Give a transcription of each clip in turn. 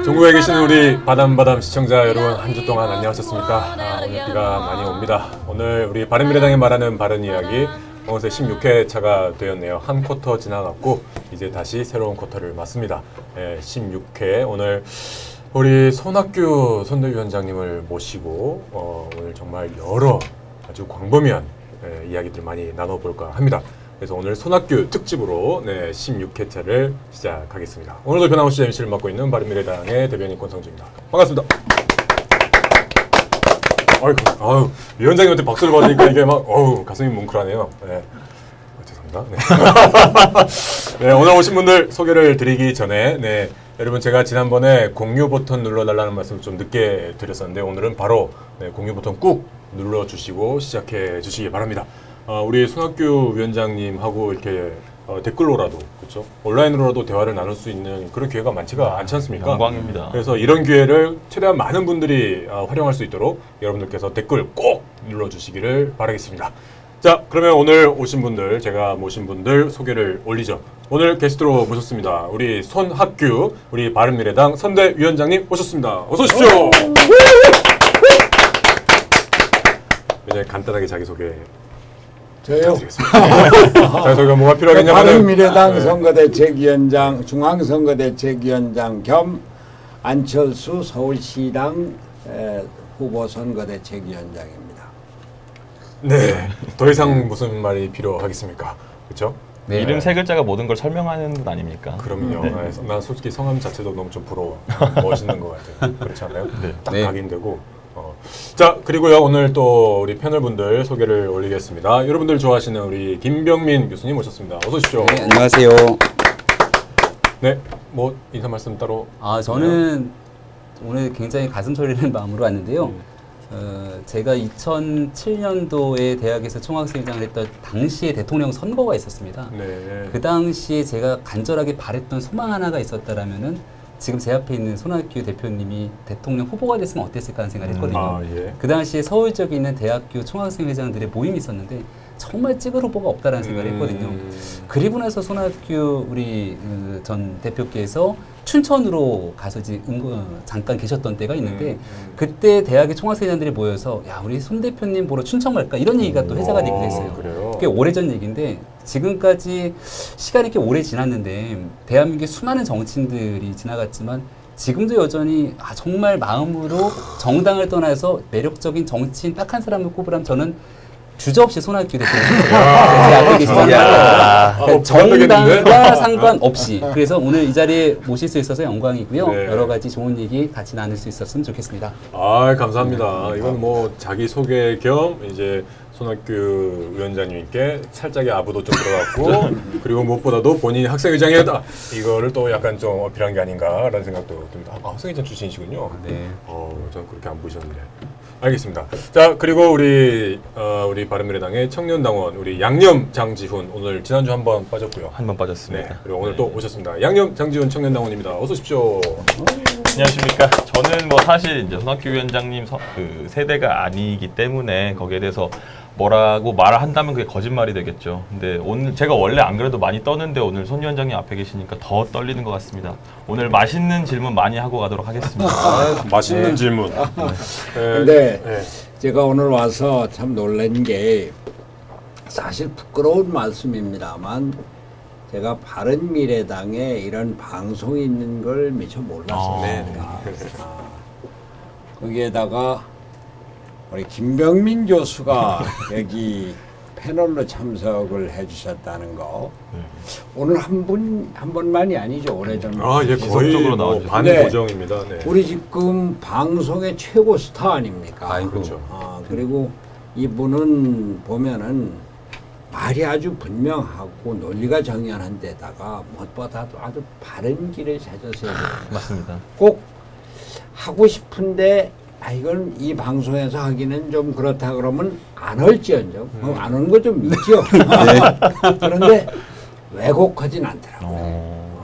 전국에 계시는 우리 바담바담 시청자 여러분, 한 주 동안 안녕하셨습니까? 오늘 비가 많이 옵니다. 오늘 우리 바른미래당이 말하는 바른 이야기 어느새 16회 차가 되었네요. 한 쿼터 지나갔고 이제 다시 새로운 쿼터를 맞습니다. 16회 오늘 우리 손학규 선대위원장님을 모시고 오늘 정말 여러 아주 광범위한 이야기들 많이 나눠볼까 합니다. 그래서 오늘 손학규 특집으로 16회차를 시작하겠습니다. 오늘도 변함없이 MC를 맡고 있는 바른미래당의 대변인 권성주입니다. 반갑습니다. 아유, 위원장님한테 박수를 받으니까 이게 막 가슴이 뭉클하네요. 죄송합니다. 네, 오늘 오신 분들 소개를 드리기 전에 여러분, 제가 지난번에 공유 버튼 눌러달라는 말씀을 좀 늦게 드렸었는데 오늘은 바로 공유 버튼 꾹 눌러주시고 시작해 주시기 바랍니다. 우리 손학규 위원장님하고 이렇게 댓글로라도, 그렇죠? 온라인으로라도 대화를 나눌 수 있는 그런 기회가 많지가 않지 않습니까? 영광입니다. 그래서 이런 기회를 최대한 많은 분들이 활용할 수 있도록 여러분들께서 댓글 꼭 눌러주시기를 바라겠습니다. 자, 그러면 오늘 오신 분들, 제가 모신 분들 소개를 올리죠. 오늘 게스트로 모셨습니다. 우리 손학규, 우리 바른미래당 선대위원장님 오셨습니다. 어서 오십시오. 이제 간단하게 자기소개. 저요? 자기소개가 뭐가 필요하겠냐면 바른미래당 선거대책위원장, 중앙선거대책위원장 겸 안철수 서울시당 후보 선거대책위원장입니다. 네, 더 이상 무슨 말이 필요하겠습니까? 그렇죠? 네. 이름 세 글자가 모든 걸 설명하는 분 아닙니까? 그럼요. 네. 난 솔직히 성함 자체도 너무 좀 부러워. 멋있는 것 같아요. 그렇지 않아요? 네. 딱 각인되고. 자, 그리고요, 오늘 또 우리 패널분들 소개를 올리겠습니다. 여러분들 좋아하시는 우리 김병민 교수님 오셨습니다. 어서 오십시오. 네, 안녕하세요. 네, 뭐 인사 말씀 따로. 저는 오늘 굉장히 가슴 설리는 마음으로 왔는데요. 제가 2007년도에 대학에서 총학생회장을 했던 당시에 대통령 선거가 있었습니다. 네. 그 당시에 제가 간절하게 바랬던 소망 하나가 있었다라면은 지금 제 앞에 있는 손학규 대표님이 대통령 후보가 됐으면 어땠을까 하는 생각을 했거든요. 그 당시에 서울 지역에 있는 대학교 총학생회장들의 모임이 있었는데 정말 찍을 후보가 없다라는 생각을 했거든요. 그리고 나서 손학규 우리 전 대표께서 춘천으로 가서 잠깐 계셨던 때가 있는데 그때 대학의 총학생회장들이 모여서 야, 우리 손 대표님 보러 춘천 갈까? 이런 얘기가 또 회자가 되기도 했어요. 그래요? 꽤 오래전 얘기인데 지금까지 시간이 꽤 오래 지났는데 대한민국의 수많은 정치인들이 지나갔지만 지금도 여전히 정말 마음으로 정당을 떠나서 매력적인 정치인 딱 한 사람을 꼽으라면 저는 주저없이 손학규 대표님 제 앞에 계시잖아요. 정당과 상관없이. 그래서 오늘 이 자리에 모실 수 있어서 영광이고요. 네. 여러 가지 좋은 얘기 같이 나눌 수 있었으면 좋겠습니다. 감사합니다. 이건 뭐 자기소개 겸 이제 손학규 위원장님께 살짝의 아부도 좀 들어갔고 그리고 무엇보다도 본인이 학생회장이었다. 이거를 또 약간 좀 어필한 게 아닌가라는 생각도 듭니다. 학생회장 출신이시군요. 네. 저는 그렇게 안 보셨는데. 알겠습니다. 자, 그리고 우리 바른미래당의 청년당원 우리 양념 장지훈 오늘 지난주 한 번 빠졌고요. 한 번 빠졌습니다. 네, 그리고 오늘 또 오셨습니다. 양념 장지훈 청년당원입니다. 어서 오십시오. 안녕하십니까. 저는 뭐 사실 이제 손학규 위원장님 그 세대가 아니기 때문에 거기에 대해서 뭐라고 말을 한다면 그게 거짓말이 되겠죠. 근데 오늘 제가 원래 안 그래도 많이 떠는데 오늘 손 위원장님 앞에 계시니까 더 떨리는 것 같습니다. 오늘 맛있는 질문 많이 하고 가도록 하겠습니다. 맛있는 질문. 근데 제가 오늘 와서 참 놀란 게 사실 부끄러운 말씀입니다만 제가 바른미래당에 이런 방송이 있는 걸 미처 몰랐습니다. 거기에다가 우리 김병민 교수가 여기 패널로 참석을 해주셨다는 거 오늘 한 번만이 아니죠. 오래전 거의 뭐 반고정입니다. 네. 우리 지금 방송의 최고 스타 아닙니까? 그렇죠. 그리고 이분은 보면은 말이 아주 분명하고 논리가 정연한 데다가 무엇보다도 아주 바른 길을 찾아서 맞습니다. 꼭 하고 싶은데 이건 이 방송에서 하기는 좀 그렇다 그러면 안 할지언정 안 하는 거 좀 있죠. 그런데 왜곡하진 않더라고요.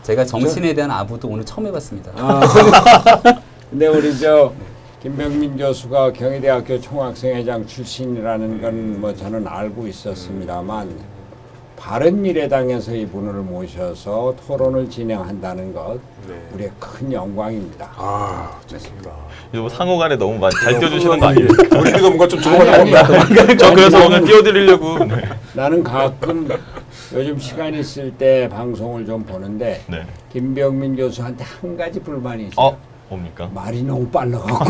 제가 정신에 대한 아부도 오늘 처음 해봤습니다. 근데 우리 김병민 교수가 경희대학교 총학생회장 출신이라는 건 뭐 저는 알고 있었습니다만 바른미래당에서 이분을 모셔서 토론을 진행한다는 것 우리의 큰 영광입니다. 아, 좋습니다. 뭐 상호간에 너무 많이 잘 띄워주시는 거 아니에요? 우리도 뭔가 좀 조롱하는 겁니다. 저 그래서 오늘 띄워드리려고. 나는 가끔 요즘 시간 있을 때 방송을 좀 보는데 네. 김병민 교수한테 한 가지 불만이 있어요. 뭡니까? 말이 너무 빨라갖고.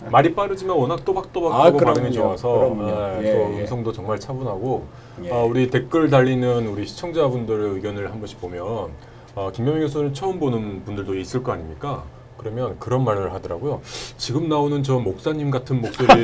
말이 빠르지만 워낙 또박또박하고 발음이 좋아서 예, 또 예. 음성도 정말 차분하고 예. 우리 댓글 달리는 우리 시청자분들의 의견을 한 번씩 보면 김병민 교수는 처음 보는 분들도 있을 거 아닙니까? 그러면 그런 말을 하더라고요. 지금 나오는 저 목사님 같은 목소리는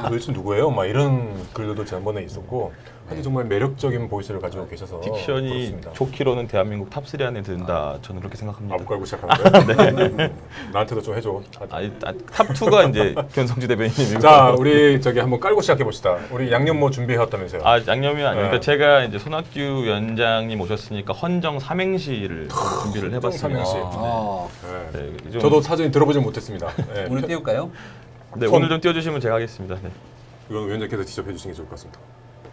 도대체 누구예요? 막 이런 글들도 지난번에 있었고 아주 정말 매력적인 보이스를 가지고 계셔서 딕션이 그렇습니다. 좋기로는 대한민국 탑3 안에 든다. 저는 그렇게 생각합니다. 아무 깔고 시작하는 거예요? 네. 나한테도 좀 해줘. 탑2가 이제 변성주 대변인님이고. 자, 우리 저기 한번 깔고 시작해 봅시다. 우리 양념 뭐 준비해왔다면서요? 양념이 아니니까 제가 이제 손학규 위원장님 오셨으니까 헌정 삼행시를 준비를 해봤습니다. 삼행시. 네, 저도 사전에 들어보지 못했습니다. 네. 오늘 띄울까요? 네, 오늘 좀 띄워주시면 제가 하겠습니다. 네. 이건 위원장께서 직접 해주시는 게 좋을 것 같습니다.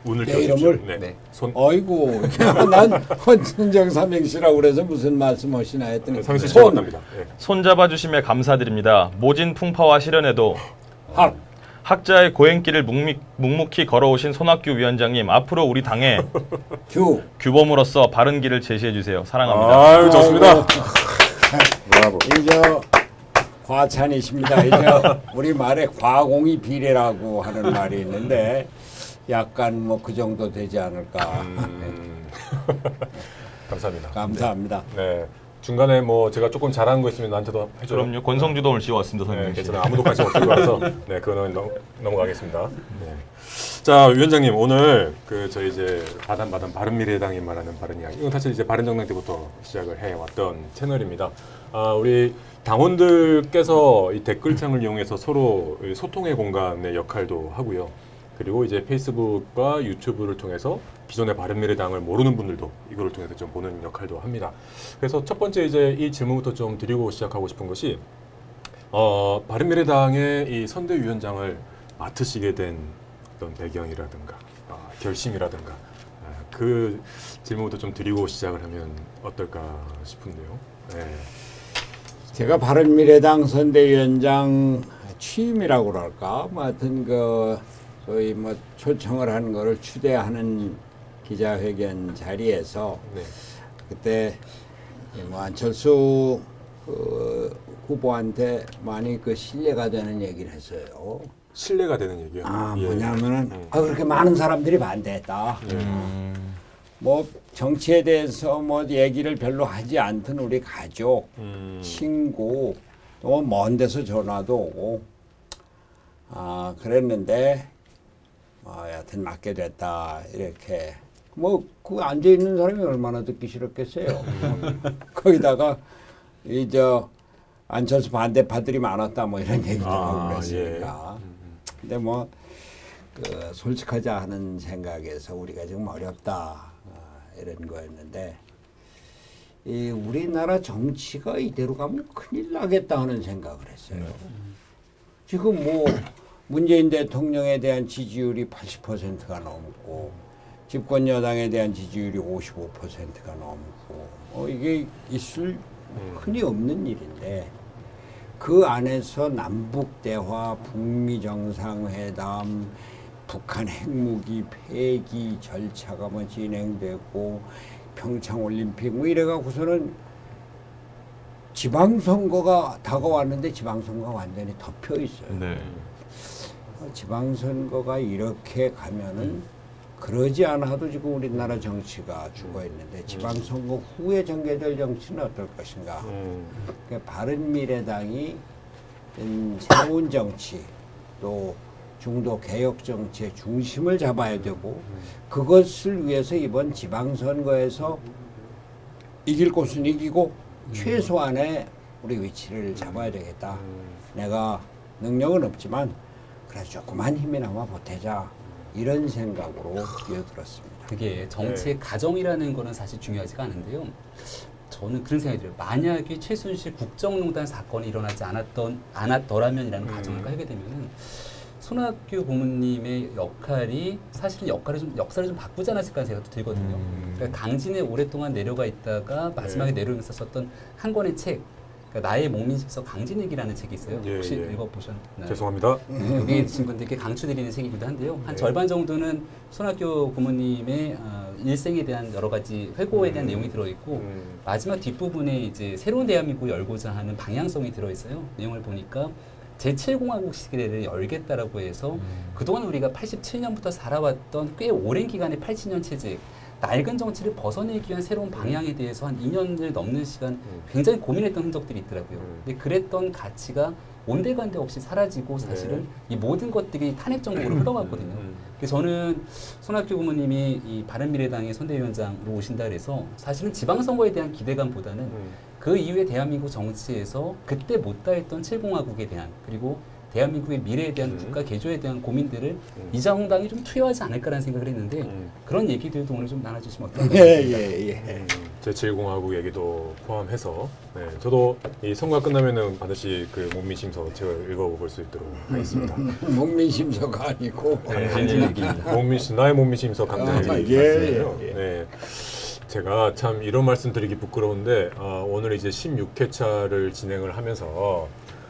오늘 내 이름을? 네. 네. 어이구, 난 헌정 삼행시라고 그래서 무슨 말씀하시나 했더니 상시 시작합니다. 네. 손 잡아주심에 감사드립니다. 모진 풍파와 시련에도 학. 학자의 고행길을 묵묵히 걸어오신 손학규 위원장님, 앞으로 우리 당의 규범으로서 바른 길을 제시해 주세요. 사랑합니다. 아유, 좋습니다. 브라보. 이제 과찬이십니다. 이제 우리 말에 과공이 비례라고 하는 말이 있는데 약간 뭐 그 정도 되지 않을까. 감사합니다. 감사합니다. 네. 중간에 뭐 제가 조금 잘하는 거 있으면 나한테도 해줘요. 그럼요. 권성주도 오늘 씌워왔습니다. 네, 선생님. 괜찮아요. 아무도 관심 없을 거라서 네, 그거는 넘어가겠습니다. 네. 자, 위원장님 오늘 그 저희 이제 바담바담 바른미래당이 말하는 바른 이야기. 이건 사실 이제 바른정당 때부터 시작을 해왔던 채널입니다. 우리 당원들께서 이 댓글창을 이용해서 서로 소통의 공간의 역할도 하고요. 그리고 이제 페이스북과 유튜브를 통해서 기존의 바른미래당을 모르는 분들도 이거를 통해서 좀 보는 역할도 합니다. 그래서 첫 번째 이제 이 질문부터 좀 드리고 시작하고 싶은 것이 바른미래당의 이 선대위원장을 맡으시게 된 어떤 배경이라든가 결심이라든가 그 질문부터 좀 드리고 시작을 하면 어떨까 싶은데요. 네. 제가 바른미래당 선대위원장 취임이라고 그럴까? 뭐 하여튼 그 저희 뭐 초청을 하는 거를 추대하는 기자회견 자리에서 네. 그때 뭐 안철수 후보한테 많이 그 신뢰가 되는 얘기를 했어요. 신뢰가 되는 얘기요. 뭐냐면은 그렇게 많은 사람들이 반대했다. 뭐 정치에 대해서 뭐 얘기를 별로 하지 않던 우리 가족, 친구, 또 먼 데서 전화도 오고 그랬는데 여하튼 맡게 됐다 이렇게 뭐 그 앉아 있는 사람이 얼마나 듣기 싫었겠어요. 거기다가 이제 안철수 반대파들이 많았다 뭐 이런 얘기도 하고 그랬으니까. 근데 뭐 그 솔직하자 하는 생각에서 우리가 지금 어렵다 이런 거였는데 이 우리나라 정치가 이대로 가면 큰일 나겠다 하는 생각을 했어요. 지금 뭐 문재인 대통령에 대한 지지율이 80%가 넘고 집권 여당에 대한 지지율이 55%가 넘고 이게 있을 흔히 없는 일인데 그 안에서 남북 대화, 북미 정상회담, 북한 핵무기 폐기 절차가 뭐 진행되고 평창 올림픽 뭐 이래갖고서는 지방선거가 다가왔는데 지방선거가 완전히 덮여 있어요. 네. 지방선거가 이렇게 가면은 그러지 않아도 지금 우리나라 정치가 죽어 있는데 지방선거 후에 전개될 정치는 어떨 것인가. 그러니까 바른미래당이 새로운 정치 또 중도 개혁 정치의 중심을 잡아야 되고 그것을 위해서 이번 지방선거에서 이길 곳은 이기고 최소한의 우리 위치를 잡아야 되겠다. 내가 능력은 없지만 그래서 조그만 힘이나마 보태자 이런 생각으로 뛰어들었습니다. 그게 정치의 가정이라는 거는 사실 중요하지가 않은데요. 저는 그런 생각이 들어요. 만약에 최순실 국정농단 사건이 일어나지 않았더라면이라는 가정을 깔게 되면은 손학규 고문님의 역할이 사실은 역사를 좀 바꾸지 않았을까 생각도 들거든요. 그러니까 강진에 오랫동안 내려가 있다가 마지막에 내려오면서 썼던 한 권의 책, 그러니까 나의 목민심서 강진일기라는 책이 있어요. 혹시 읽어보셨나요? 죄송합니다. 여기 계신 분들께 강추드리는 책이기도 한데요. 한 절반 정도는 손학규 고문님의 일생에 대한 여러 가지 회고에 대한 내용이 들어있고 마지막 뒷부분에 이제 새로운 대한민국을 열고자 하는 방향성이 들어있어요. 내용을 보니까 제7공화국 시대를 열겠다라고 해서 그동안 우리가 87년부터 살아왔던 꽤 오랜 기간의 80년 체제, 낡은 정치를 벗어내기 위한 새로운 방향에 대해서 한 2년을 넘는 시간 굉장히 고민했던 흔적들이 있더라고요. 근데 그랬던 가치가 온데간데 없이 사라지고 사실은 이 모든 것들이 탄핵 정국으로 흘러갔거든요. 그래서 저는 손학규 고문님이 이 바른미래당의 선대위원장으로 오신다 그래서 사실은 지방선거에 대한 기대감보다는 그 이후에 대한민국 정치에서 그때 못다했던 7공화국에 대한 그리고 대한민국의 미래에 대한 국가 개조에 대한 고민들을 이장홍당이 좀 투여하지 않을까라는 생각을 했는데 그런 얘기들도 오늘 좀 나눠주시면 어떨까요? 제7공화국 얘기도 포함해서 저도 이 선거가 끝나면은 반드시 그 목민심서 책을 읽어볼 수 있도록 하겠습니다. 목민심서가 아니고 강진일기입니다. 나의 목민심서 강진일기. 네. 제가 참 이런 말씀 드리기 부끄러운데 오늘 이제 16회차를 진행을 하면서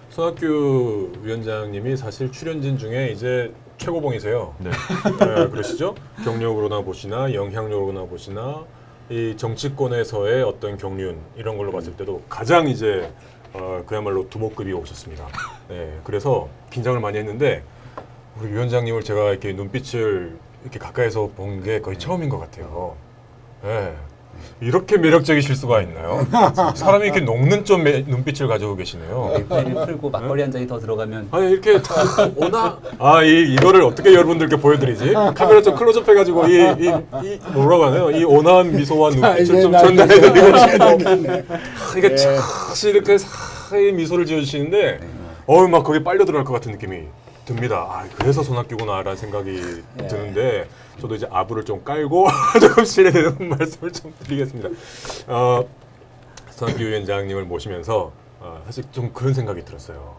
손학규 위원장님이 사실 출연진 중에 이제 최고봉이세요. 네. 그러시죠? 경력으로나 보시나 영향력으로나 보시나 이 정치권에서의 어떤 경륜 이런 걸로 봤을 때도 가장 이제 그야말로 두목급이 오셨습니다. 네. 그래서 긴장을 많이 했는데 우리 위원장님을 제가 이렇게 눈빛을 이렇게 가까이서 본 게 거의 처음인 것 같아요. 네. 이렇게 매력적이실 수가 있나요? 사람이 이렇게 녹는 좀 눈빛을 가지고 계시네요. 넥타이를 풀고 막걸리 한 잔이 더 들어가면 아니 이렇게 다 오나 이거를 어떻게 여러분들게 보여드리지? 카메라 좀 클로즈업 해가지고 이 뭐라고 하나요? 이 온화한 미소와 눈빛을 좀 전달해드리고 이게 사실 이렇게 사이 미소를 지어주시는데 막 거기 빨려 들어갈 것 같은 느낌이 듭니다. 그래서 손학규구나라는 생각이 드는데 저도 이제 아부를 좀 깔고 조금 실례되는 말씀을 좀 드리겠습니다. 손학규 위원장님을 모시면서 사실 좀 그런 생각이 들었어요.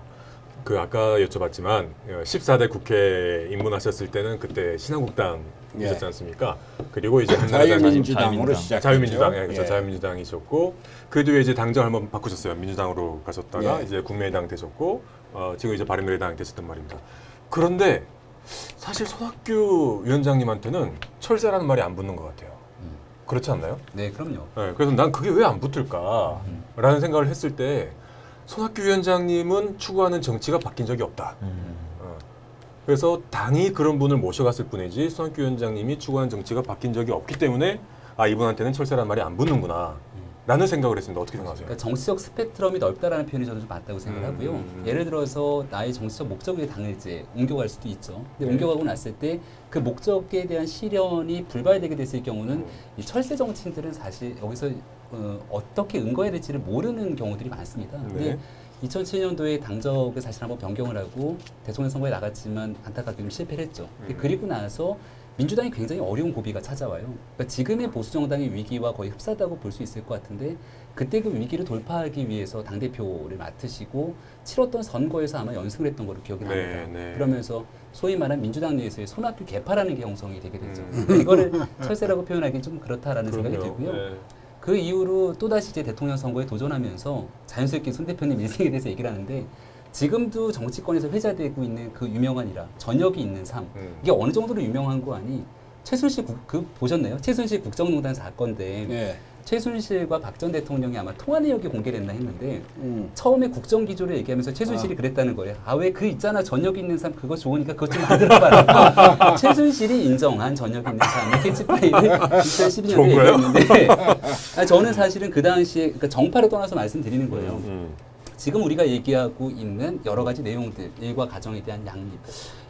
그 아까 여쭤봤지만 14대 국회에 입문하셨을 때는 그때 신한국당이셨지 않습니까? 그리고 이제 자유민주당으로 시작. 자유민주당이셨고 그 뒤에 이제 당정 한번 바꾸셨어요. 민주당으로 가셨다가 이제 국민의당 되셨고 지금 이제 바른미래당 되셨단 말입니다. 그런데 사실 손학규 위원장님한테는 철새라는 말이 안 붙는 것 같아요. 그렇지 않나요? 네, 그럼요. 네, 그래서 난 그게 왜 안 붙을까라는 생각을 했을 때 손학규 위원장님은 추구하는 정치가 바뀐 적이 없다. 그래서 당이 그런 분을 모셔갔을 뿐이지 손학규 위원장님이 추구하는 정치가 바뀐 적이 없기 때문에 이분한테는 철새라는 말이 안 붙는구나. 라는 생각을 했습니다. 어떻게 생각하세요? 그러니까 정치적 스펙트럼이 넓다라는 표현이 저는 좀 맞다고 생각을 하고요. 예를 들어서 나의 정치적 목적 위에 당을 이제 옮겨갈 수도 있죠. 근데 옮겨가고 났을 때 그 목적에 대한 실현이 불발되게 됐을 경우는 이 철새 정치인들은 사실 여기서 어떻게 응거해야 될지를 모르는 경우들이 많습니다. 근데 2007년도에 당적을 사실 한번 변경을 하고 대통령 선거에 나갔지만 안타깝게도 실패를 했죠. 그리고 나서 민주당이 굉장히 어려운 고비가 찾아와요. 그러니까 지금의 보수정당의 위기와 거의 흡사하다고 볼 수 있을 것 같은데 그때 그 위기를 돌파하기 위해서 당대표를 맡으시고 치렀던 선거에서 아마 연승을 했던 걸로 기억이 납니다. 그러면서 소위 말하는 민주당 내에서의 손학규 개파라는 게 형성이 되게 되죠. 이거를 철새라고 표현하기 좀 그렇다라는 생각이 들고요. 그 이후로 또다시 이제 대통령 선거에 도전하면서 자연스럽게 손 대표님 일생에 대해서 얘기를 하는데 지금도 정치권에서 회자되고 있는 그 유명한 일화, 전역이 있는 삶. 이게 어느 정도로 유명한 거 아니? 최순실 보셨나요? 최순실 국정농단 사건인데 최순실과 박 전 대통령이 아마 통화 내역이 공개됐나 했는데 처음에 국정기조를 얘기하면서 최순실이 그랬다는 거예요. 왜 그 있잖아 전역이 있는 삶 그거 좋으니까 그것 좀 만들어봐라. 최순실이 인정한 전역이 있는 삶 캐치프레이를 2012년에 얘기했는데 저는 사실은 그 당시에 그러니까 정파를 떠나서 말씀드리는 거예요. 지금 우리가 얘기하고 있는 여러 가지 내용들, 일과 가정에 대한 양립,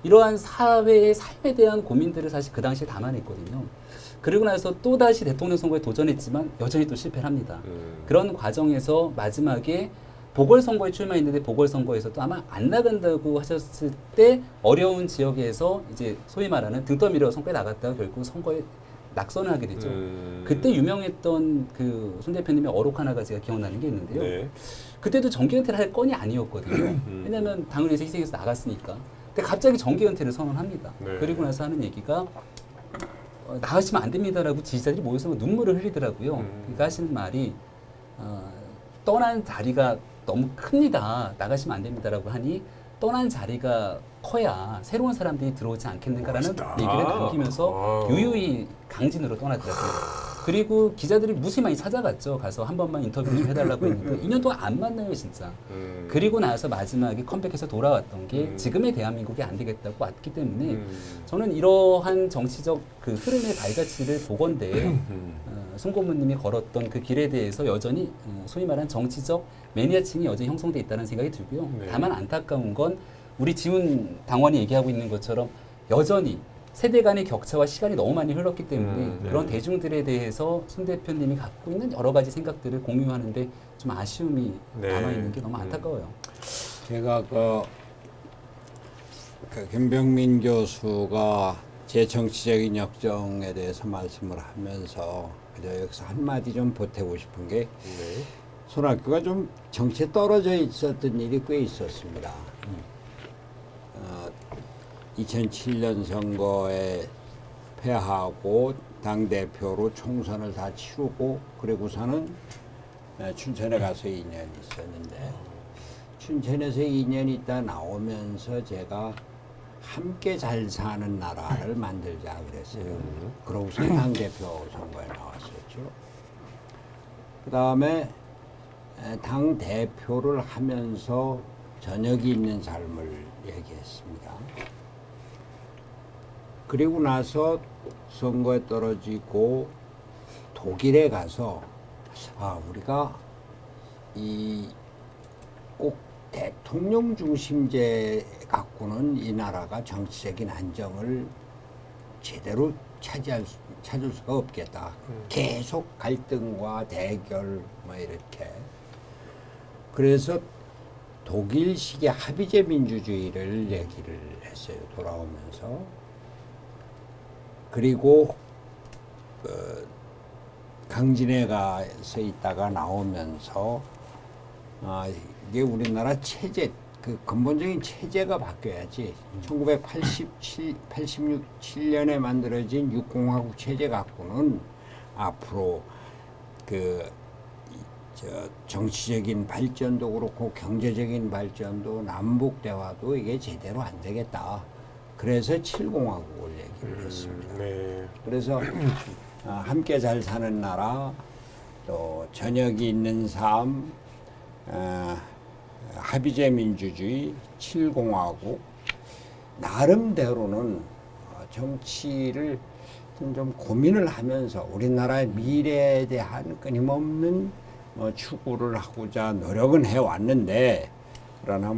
이러한 사회의 삶에 대한 고민들을 사실 그 당시에 담아냈거든요. 그리고 나서 또다시 대통령 선거에 도전했지만 여전히 또 실패를 합니다. 그런 과정에서 마지막에 보궐선거에 출마했는데 보궐선거에서도 아마 안 나간다고 하셨을 때 어려운 지역에서 이제 소위 말하는 등 떠밀어 선거에 나갔다가 결국 선거에 낙선을 하게 되죠. 그때 유명했던 그 손 대표님의 어록 하나가 제가 기억나는 게 있는데요. 네. 그때도 정기 은퇴를 할 건이 아니었거든요. 왜냐하면 당을 위해서 희생해서 나갔으니까. 근데 갑자기 정기 은퇴를 선언합니다. 네. 그리고 나서 하는 얘기가 나가시면 안 됩니다라고 지지자들이 모여서 눈물을 흘리더라고요. 그러니까 하시는 말이 떠난 자리가 너무 큽니다. 나가시면 안 됩니다라고 하니 떠난 자리가 커야 새로운 사람들이 들어오지 않겠는가라는 얘기를 남기면서 유유히 강진으로 떠나더라고요. 그리고 기자들이 무수히 많이 찾아갔죠. 가서 한 번만 인터뷰 좀 해달라고 했는데 2년 동안 안 만나요, 진짜. 그리고 나서 마지막에 컴백해서 돌아왔던 게 지금의 대한민국이 안 되겠다고 왔기 때문에 저는 이러한 정치적 그 흐름의 발자취를 보건대 손 고문님이 걸었던 그 길에 대해서 여전히 소위 말하는 정치적 매니아층이 여전히 형성돼 있다는 생각이 들고요. 네. 다만 안타까운 건 우리 지훈 당원이 얘기하고 있는 것처럼 여전히 세대 간의 격차와 시간이 너무 많이 흘렀기 때문에 네. 그런 대중들에 대해서 손 대표님이 갖고 있는 여러 가지 생각들을 공유하는데 좀 아쉬움이 네. 남아있는 게 너무 안타까워요. 제가 그 김병민 교수가 제 정치적인 역정에 대해서 말씀을 하면서 여기서 한마디 좀 보태고 싶은 게 네. 손학규가 좀 정치에 떨어져 있었던 일이 꽤 있었습니다. 2007년 선거에 패하고 당대표로 총선을 다 치르고 그리고서는 춘천에 가서 2년 있었는데 춘천에서 2년 있다 나오면서 제가 함께 잘 사는 나라를 만들자 그랬어요. 그러고서 당대표 선거에 나왔었죠. 그 다음에 당대표를 하면서 저녁이 있는 삶을 얘기했습니다. 그리고 나서 선거에 떨어지고 독일에 가서 우리가 이 꼭 대통령 중심제 갖고는 이 나라가 정치적인 안정을 제대로 찾을 수가 없겠다. 계속 갈등과 대결 뭐 이렇게. 그래서 독일식의 합의제 민주주의를 얘기를 했어요. 돌아오면서. 그리고 강진에 가서 있다가 나오면서 이게 우리나라 체제, 그 근본적인 체제가 바뀌어야지. 1987년에 만들어진 육공화국 체제 갖고는 앞으로 정치적인 발전도 그렇고 경제적인 발전도 남북 대화도 이게 제대로 안 되겠다. 그래서 7공화국을 얘기를 했습니다. 네. 그래서 함께 잘 사는 나라, 또 저녁이 있는 삶, 합의제 민주주의, 7공화국, 나름대로는 정치를 좀 고민을 하면서 우리나라의 미래에 대한 끊임없는 추구를 하고자 노력은 해왔는데, 그러나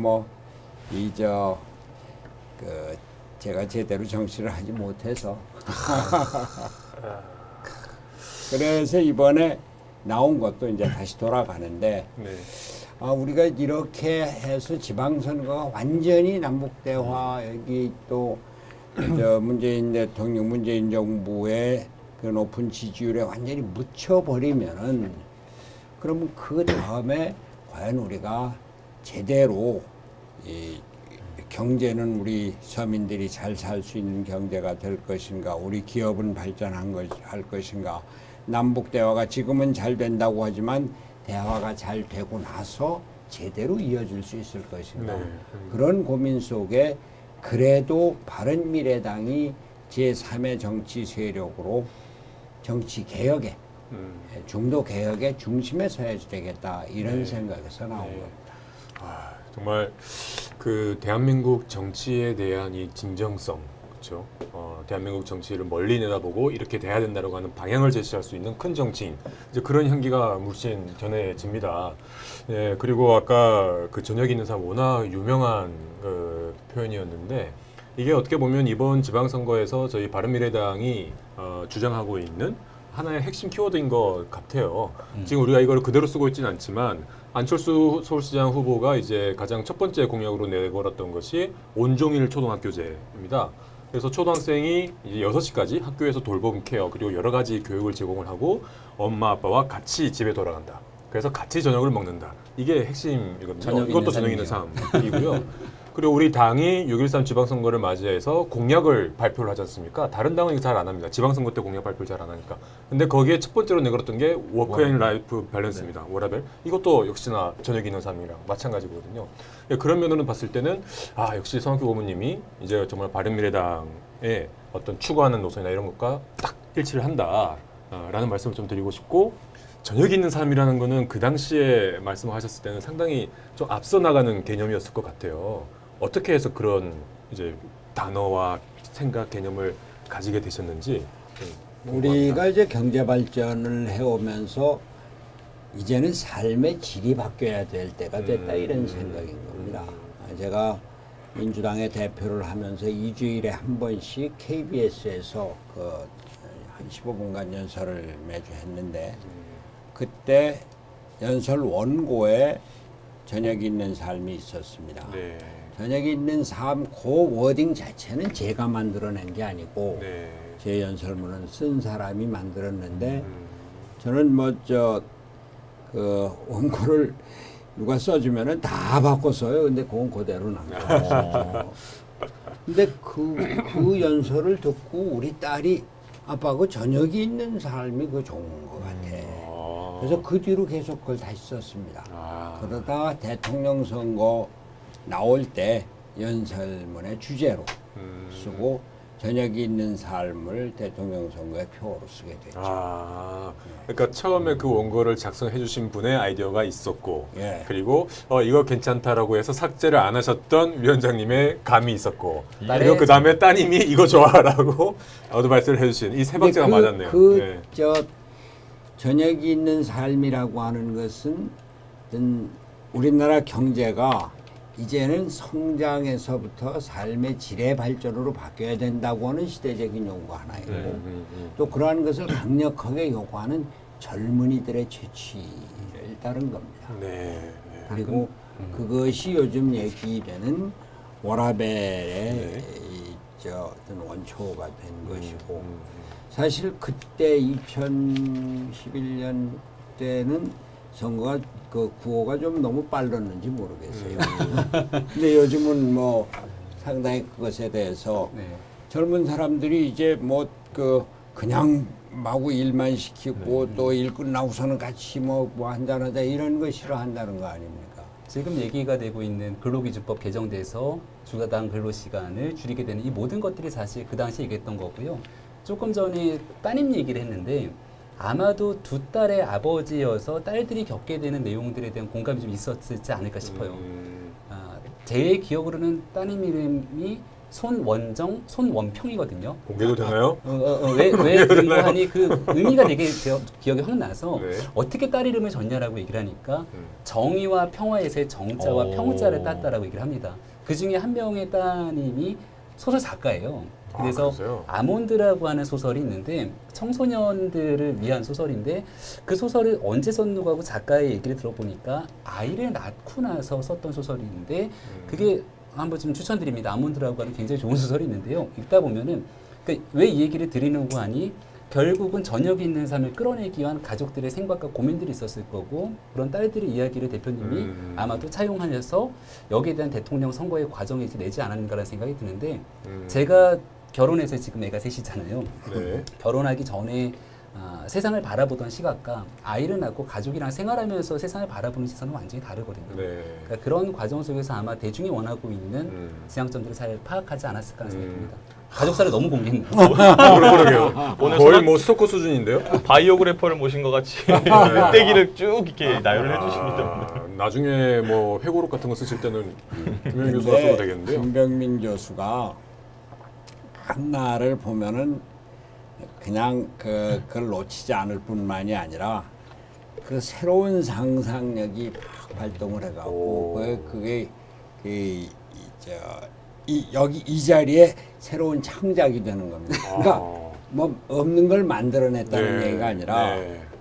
제가 제대로 정치를 하지 못해서 그래서 이번에 나온 것도 이제 다시 돌아가는데 네. 우리가 이렇게 해서 지방선거가 완전히 남북대화 여기 또 문재인 대통령 문재인 정부의 그 높은 지지율에 완전히 묻혀버리면은 그러면 그 다음에 과연 우리가 제대로 이 경제는 우리 서민들이 잘 살 수 있는 경제가 될 것인가, 우리 기업은 발전할 것인가, 남북 대화가 지금은 잘 된다고 하지만 대화가 잘 되고 나서 제대로 이어질 수 있을 것인가. 네. 그런 고민 속에 그래도 바른미래당이 제3의 정치 세력으로 정치 개혁에 중도 개혁의 중심에 서야 되겠다 이런 생각에서 나온 겁니다. 정말 그 대한민국 정치에 대한 이 진정성, 그렇죠? 대한민국 정치를 멀리 내다보고 이렇게 돼야 된다고 하는 방향을 제시할 수 있는 큰 정치인, 이제 그런 향기가 물씬 전해집니다. 예, 그리고 아까 그 저녁 있는 사람 워낙 유명한 그 표현이었는데, 이게 어떻게 보면 이번 지방선거에서 저희 바른미래당이 주장하고 있는 하나의 핵심 키워드인 것 같아요. 지금 우리가 이걸 그대로 쓰고 있지는 않지만 안철수 서울시장 후보가 이제 가장 첫 번째 공약으로 내걸었던 것이 온종일 초등학교제입니다. 그래서 초등학생이 이제 6시까지 학교에서 돌봄 케어 그리고 여러 가지 교육을 제공을 하고 엄마 아빠와 같이 집에 돌아간다. 그래서 같이 저녁을 먹는다. 이게 핵심이거든요. 이것도 저녁 있는 삶이고요. 그리고 우리 당이 6.13 지방선거를 맞이해서 공약을 발표를 하지 않습니까? 다른 당은 이거 잘 안 합니다. 지방선거 때 공약 발표를 잘 안 하니까. 근데 거기에 첫 번째로 내걸었던 게 워크 앤 라이프 밸런스입니다. 워라밸. 이것도 역시나 저녁 있는 삶이랑 마찬가지거든요. 그런 면으로 봤을 때는 아 역시 성학규 고문님이 이제 정말 바른미래당의 어떤 추구하는 노선이나 이런 것과 딱 일치를 한다라는 말씀을 좀 드리고 싶고 저녁 있는 삶이라는 거는 그 당시에 말씀하셨을 때는 상당히 좀 앞서 나가는 개념이었을 것 같아요. 어떻게 해서 그런 이제 단어와 생각 개념을 가지게 되셨는지 우리가 이제 경제 발전을 해오면서 이제는 삶의 질이 바뀌어야 될 때가 됐다 이런 생각인 겁니다. 제가 민주당의 대표를 하면서 2주일에 한 번씩 KBS에서 한 15분간 연설을 매주 했는데 그때 연설 원고에 저녁이 있는 삶이 있었습니다. 네. 저녁이 있는 삶, 그 워딩 자체는 제가 만들어낸 게 아니고 네. 제 연설문은 쓴 사람이 만들었는데 저는 그 원고를 누가 써주면은 다 바꿔 써요. 근데 그건 그대로 남겨요. 근데 그 연설을 듣고 우리 딸이 아빠 그 저녁이 있는 삶이 그 좋은 것 같아. 그래서 그 뒤로 계속 그걸 다시 썼습니다. 그러다가 대통령 선거 나올 때 연설문의 주제로 쓰고 저녁이 있는 삶을 대통령 선거의 표어로 쓰게 됐죠. 그러니까 처음에 그 원고를 작성해 주신 분의 아이디어가 있었고 예. 그리고 이거 괜찮다라고 해서 삭제를 안 하셨던 위원장님의 감이 있었고 그리고 그 다음에 따님이 이거 좋아라고 어드바이스를 해주신 이 세 번째가 맞았네요. 저녁이 있는 삶이라고 하는 것은 우리나라 경제가 이제는 성장에서부터 삶의 질의 발전으로 바뀌어야 된다고 하는 시대적인 요구가 하나 있고 또 그러한 것을 강력하게 요구하는 젊은이들의 채취를 따른 겁니다. 네. 그리고 그것이 요즘 얘기되는 워라밸의 어떤 원초가 된 것이고 사실 그때 2011년 때는 선거가 그 구호가 좀 너무 빨랐는지 모르겠어요. 근데 요즘은 뭐 상당히 그것에 대해서 젊은 사람들이 이제 그냥 마구 일만 시키고 또 일 끝나고서는 같이 뭐 한잔하자 이런 거 싫어한다는 거 아닙니까? 지금 얘기가 되고 있는 근로기준법 개정돼서 주간 근로시간을 줄이게 되는 이 모든 것들이 사실 그 당시 얘기했던 거고요. 조금 전에 따님 얘기를 했는데 아마도 두 딸의 아버지여서 딸들이 겪게 되는 내용들에 대한 공감이 좀 있었지 않을까 싶어요. 제 기억으로는 따님 이름이 손원평이거든요. 공개도 되나요? 왜 그런 거 하니 그 의미가 되게 기억이 확 나서 어떻게 딸 이름을 졌냐라고 얘기를 하니까 정의와 평화에서의 정자와 평자를 땄다라고 얘기를 합니다. 그 중에 한 명의 따님이 소설 작가예요. 그래서 아몬드라고 하는 소설이 있는데 청소년들을 위한 소설인데 그 소설을 언제 썼는가 하고 작가의 얘기를 들어보니까 아이를 낳고 나서 썼던 소설이 있는데 그게 한번 좀 추천드립니다. 아몬드라고 하는 굉장히 좋은 소설이 있는데요. 읽다 보면은 왜 이 얘기를 드리는고 하니 결국은 저녁이 있는 삶을 끌어내기 위한 가족들의 생각과 고민들이 있었을 거고 그런 딸들의 이야기를 대표님이 아마도 차용하셔서 여기에 대한 대통령 선거의 과정에 내지 않았는가라는 생각이 드는데 제가 결혼해서 지금 애가 셋이잖아요. 결혼하기 전에 세상을 바라보던 시각과 아이를 낳고 가족이랑 생활하면서 세상을 바라보는 시선은 완전히 다르거든요. 그러니까 그런 과정 속에서 아마 대중이 원하고 있는 지향점들을 잘 파악하지 않았을까 하는 생각이 듭니다. 가족사를 너무 공개했네요. 그러게요. 거의 뭐 스토커 수준인데요? 바이오그래퍼를 모신 것 같이 떼기를 쭉 이렇게 나열을 해주십니다. 나중에 뭐 회고록 같은 거 쓰실 때는 김병민 교수가 써도 되겠는데요? 김병민 교수가 한나를 보면은 그냥 그걸 놓치지 않을 뿐만이 아니라 그 새로운 상상력이 막 발동을 해가고 그게 여기 이 자리에 새로운 창작이 되는 겁니다. 그러니까 뭐 없는 걸 만들어냈다는 얘기가 아니라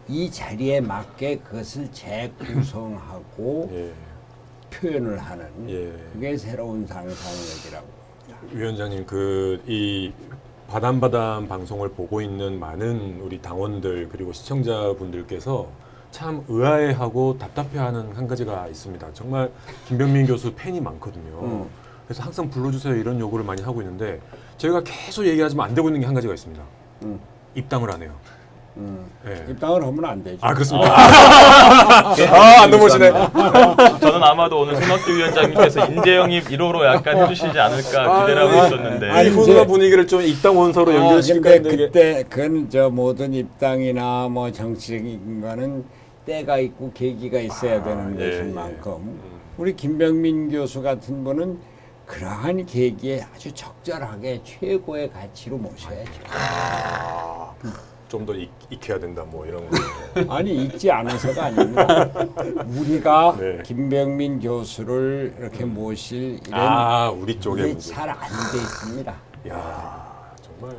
이 자리에 맞게 그것을 재구성하고 표현을 하는 그게 새로운 상상력이라고. 위원장님 이 바담바담 방송을 보고 있는 많은 우리 당원들 그리고 시청자분들께서 참 의아해하고 답답해하는 한 가지가 있습니다. 정말 김병민 교수 팬이 많거든요. 그래서 항상 불러주세요 이런 요구를 많이 하고 있는데 저희가 계속 얘기하지만 안 되고 있는 게 한 가지가 있습니다. 입당을 안 해요. 네. 입당을 하면 안 되죠. 아 그렇습니까? 안 넘어지네. 저는 아마도 오늘 손학규 위원장님께서 인재영입 1호로 약간 해주시지 않을까 기대를 하고 있었는데 아니 훈훈한 분위기를 좀 입당 원서로 연결시킬까 했는데 그때 그건 저 모든 입당이나 뭐 정치적인 거는 때가 있고 계기가 있어야 되는 것인 만큼 우리 김병민 교수 같은 분은 그러한 계기에 아주 적절하게 최고의 가치로 모셔야죠. 좀 더 익혀야 된다 뭐 이런 거. 아니 익지 않아서가 아닙니다. 우리가 네. 김병민 교수를 이렇게 모실 이런 우리 쪽에 잘 안 돼 있습니다. 야 정말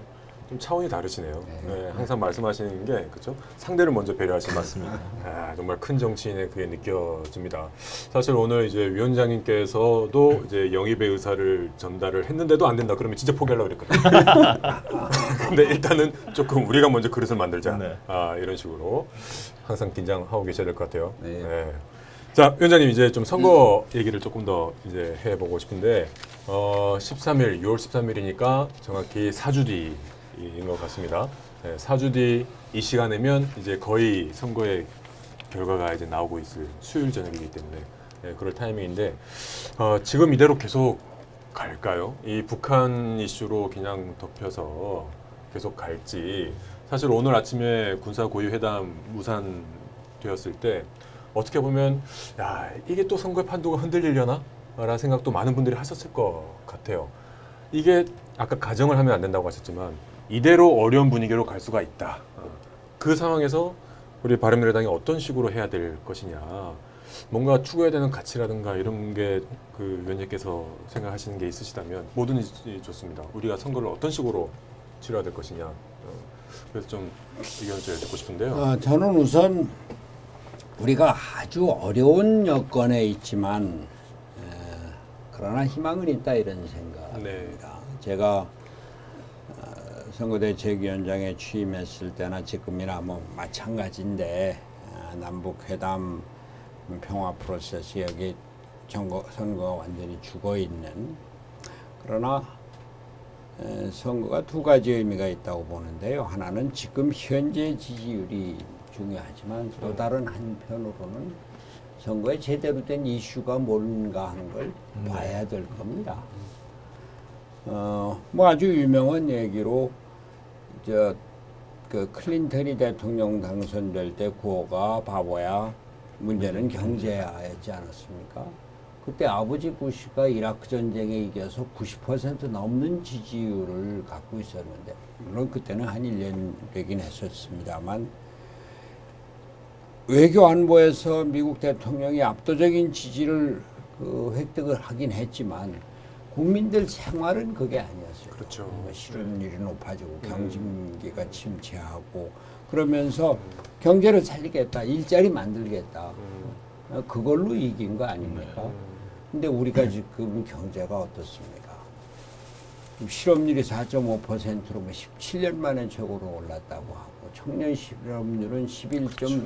좀 차원이 다르시네요. 네, 항상 말씀하시는 게 그렇죠. 상대를 먼저 배려하시는 맞습니다. 정말 큰 정치인의 그게 느껴집니다. 사실 오늘 이제 위원장님께서도 이제 영입의 의사를 전달을 했는데도 안 된다. 그러면 진짜 포기하려고 그랬거든요. 근데 일단은 조금 우리가 먼저 그릇을 만들자. 네. 이런 식으로 항상 긴장하고 계셔야 될 것 같아요. 네. 네. 자, 위원장님 이제 좀 선거 얘기를 조금 더 이제 해보고 싶은데 13일, 6월 13일이니까 정확히 4주 뒤인 것 같습니다. 네, 4주 뒤 이 시간이면 이제 거의 선거의 결과가 이제 나오고 있을 수요일 저녁이기 때문에 그럴 타이밍인데 지금 이대로 계속 갈까요? 이 북한 이슈로 그냥 덮여서 계속 갈지 사실 오늘 아침에 군사 고위 회담 무산되었을 때 어떻게 보면 야 이게 또 선거의 판도가 흔들리려나? 라는 생각도 많은 분들이 하셨을 것 같아요. 이게 아까 가정을 하면 안 된다고 하셨지만 이대로 어려운 분위기로 갈 수가 있다. 그 상황에서 우리 바른미래당이 어떤 식으로 해야 될 것이냐. 뭔가 추구해야 되는 가치라든가 이런 게 그 위원장께서 생각하시는 게 있으시다면 뭐든지 좋습니다. 우리가 선거를 어떤 식으로 치러야 될 것이냐. 그래서 좀 의견을 좀 듣고 싶은데요. 저는 우선 우리가 아주 어려운 여건에 있지만 그러나 희망은 있다 이런 생각입니다. 네. 제가 선거대책위원장에 취임했을 때나 지금이나 뭐 마찬가지인데 남북회담 평화 프로세스 여기 선거가 완전히 죽어있는 그러나 선거가 두 가지 의미가 있다고 보는데요. 하나는 지금 현재 지지율이 중요하지만 또 다른 한편으로는 선거에 제대로 된 이슈가 뭔가 하는 걸 봐야 될 겁니다. 뭐 아주 유명한 얘기로 그 클린턴이 대통령 당선될 때 구호가 바보야 문제는 경제야였지 않았습니까? 그때 아버지 부시가 이라크 전쟁에 이겨서 90% 넘는 지지율을 갖고 있었는데 물론 그때는 한 1년 되긴 했었습니다만 외교 안보에서 미국 대통령이 압도적인 지지를 획득을 하긴 했지만 국민들 생활은 그게 아니었어요. 그렇죠. 실업률이 높아지고 경쟁기가 침체하고 그러면서 경제를 살리겠다, 일자리 만들겠다. 그걸로 이긴 거 아닙니까? 근데 우리가 지금 경제가 어떻습니까? 실업률이 4.5%로 17년 만에 최고로 올랐다고 하고 청년 실업률은 11.6%.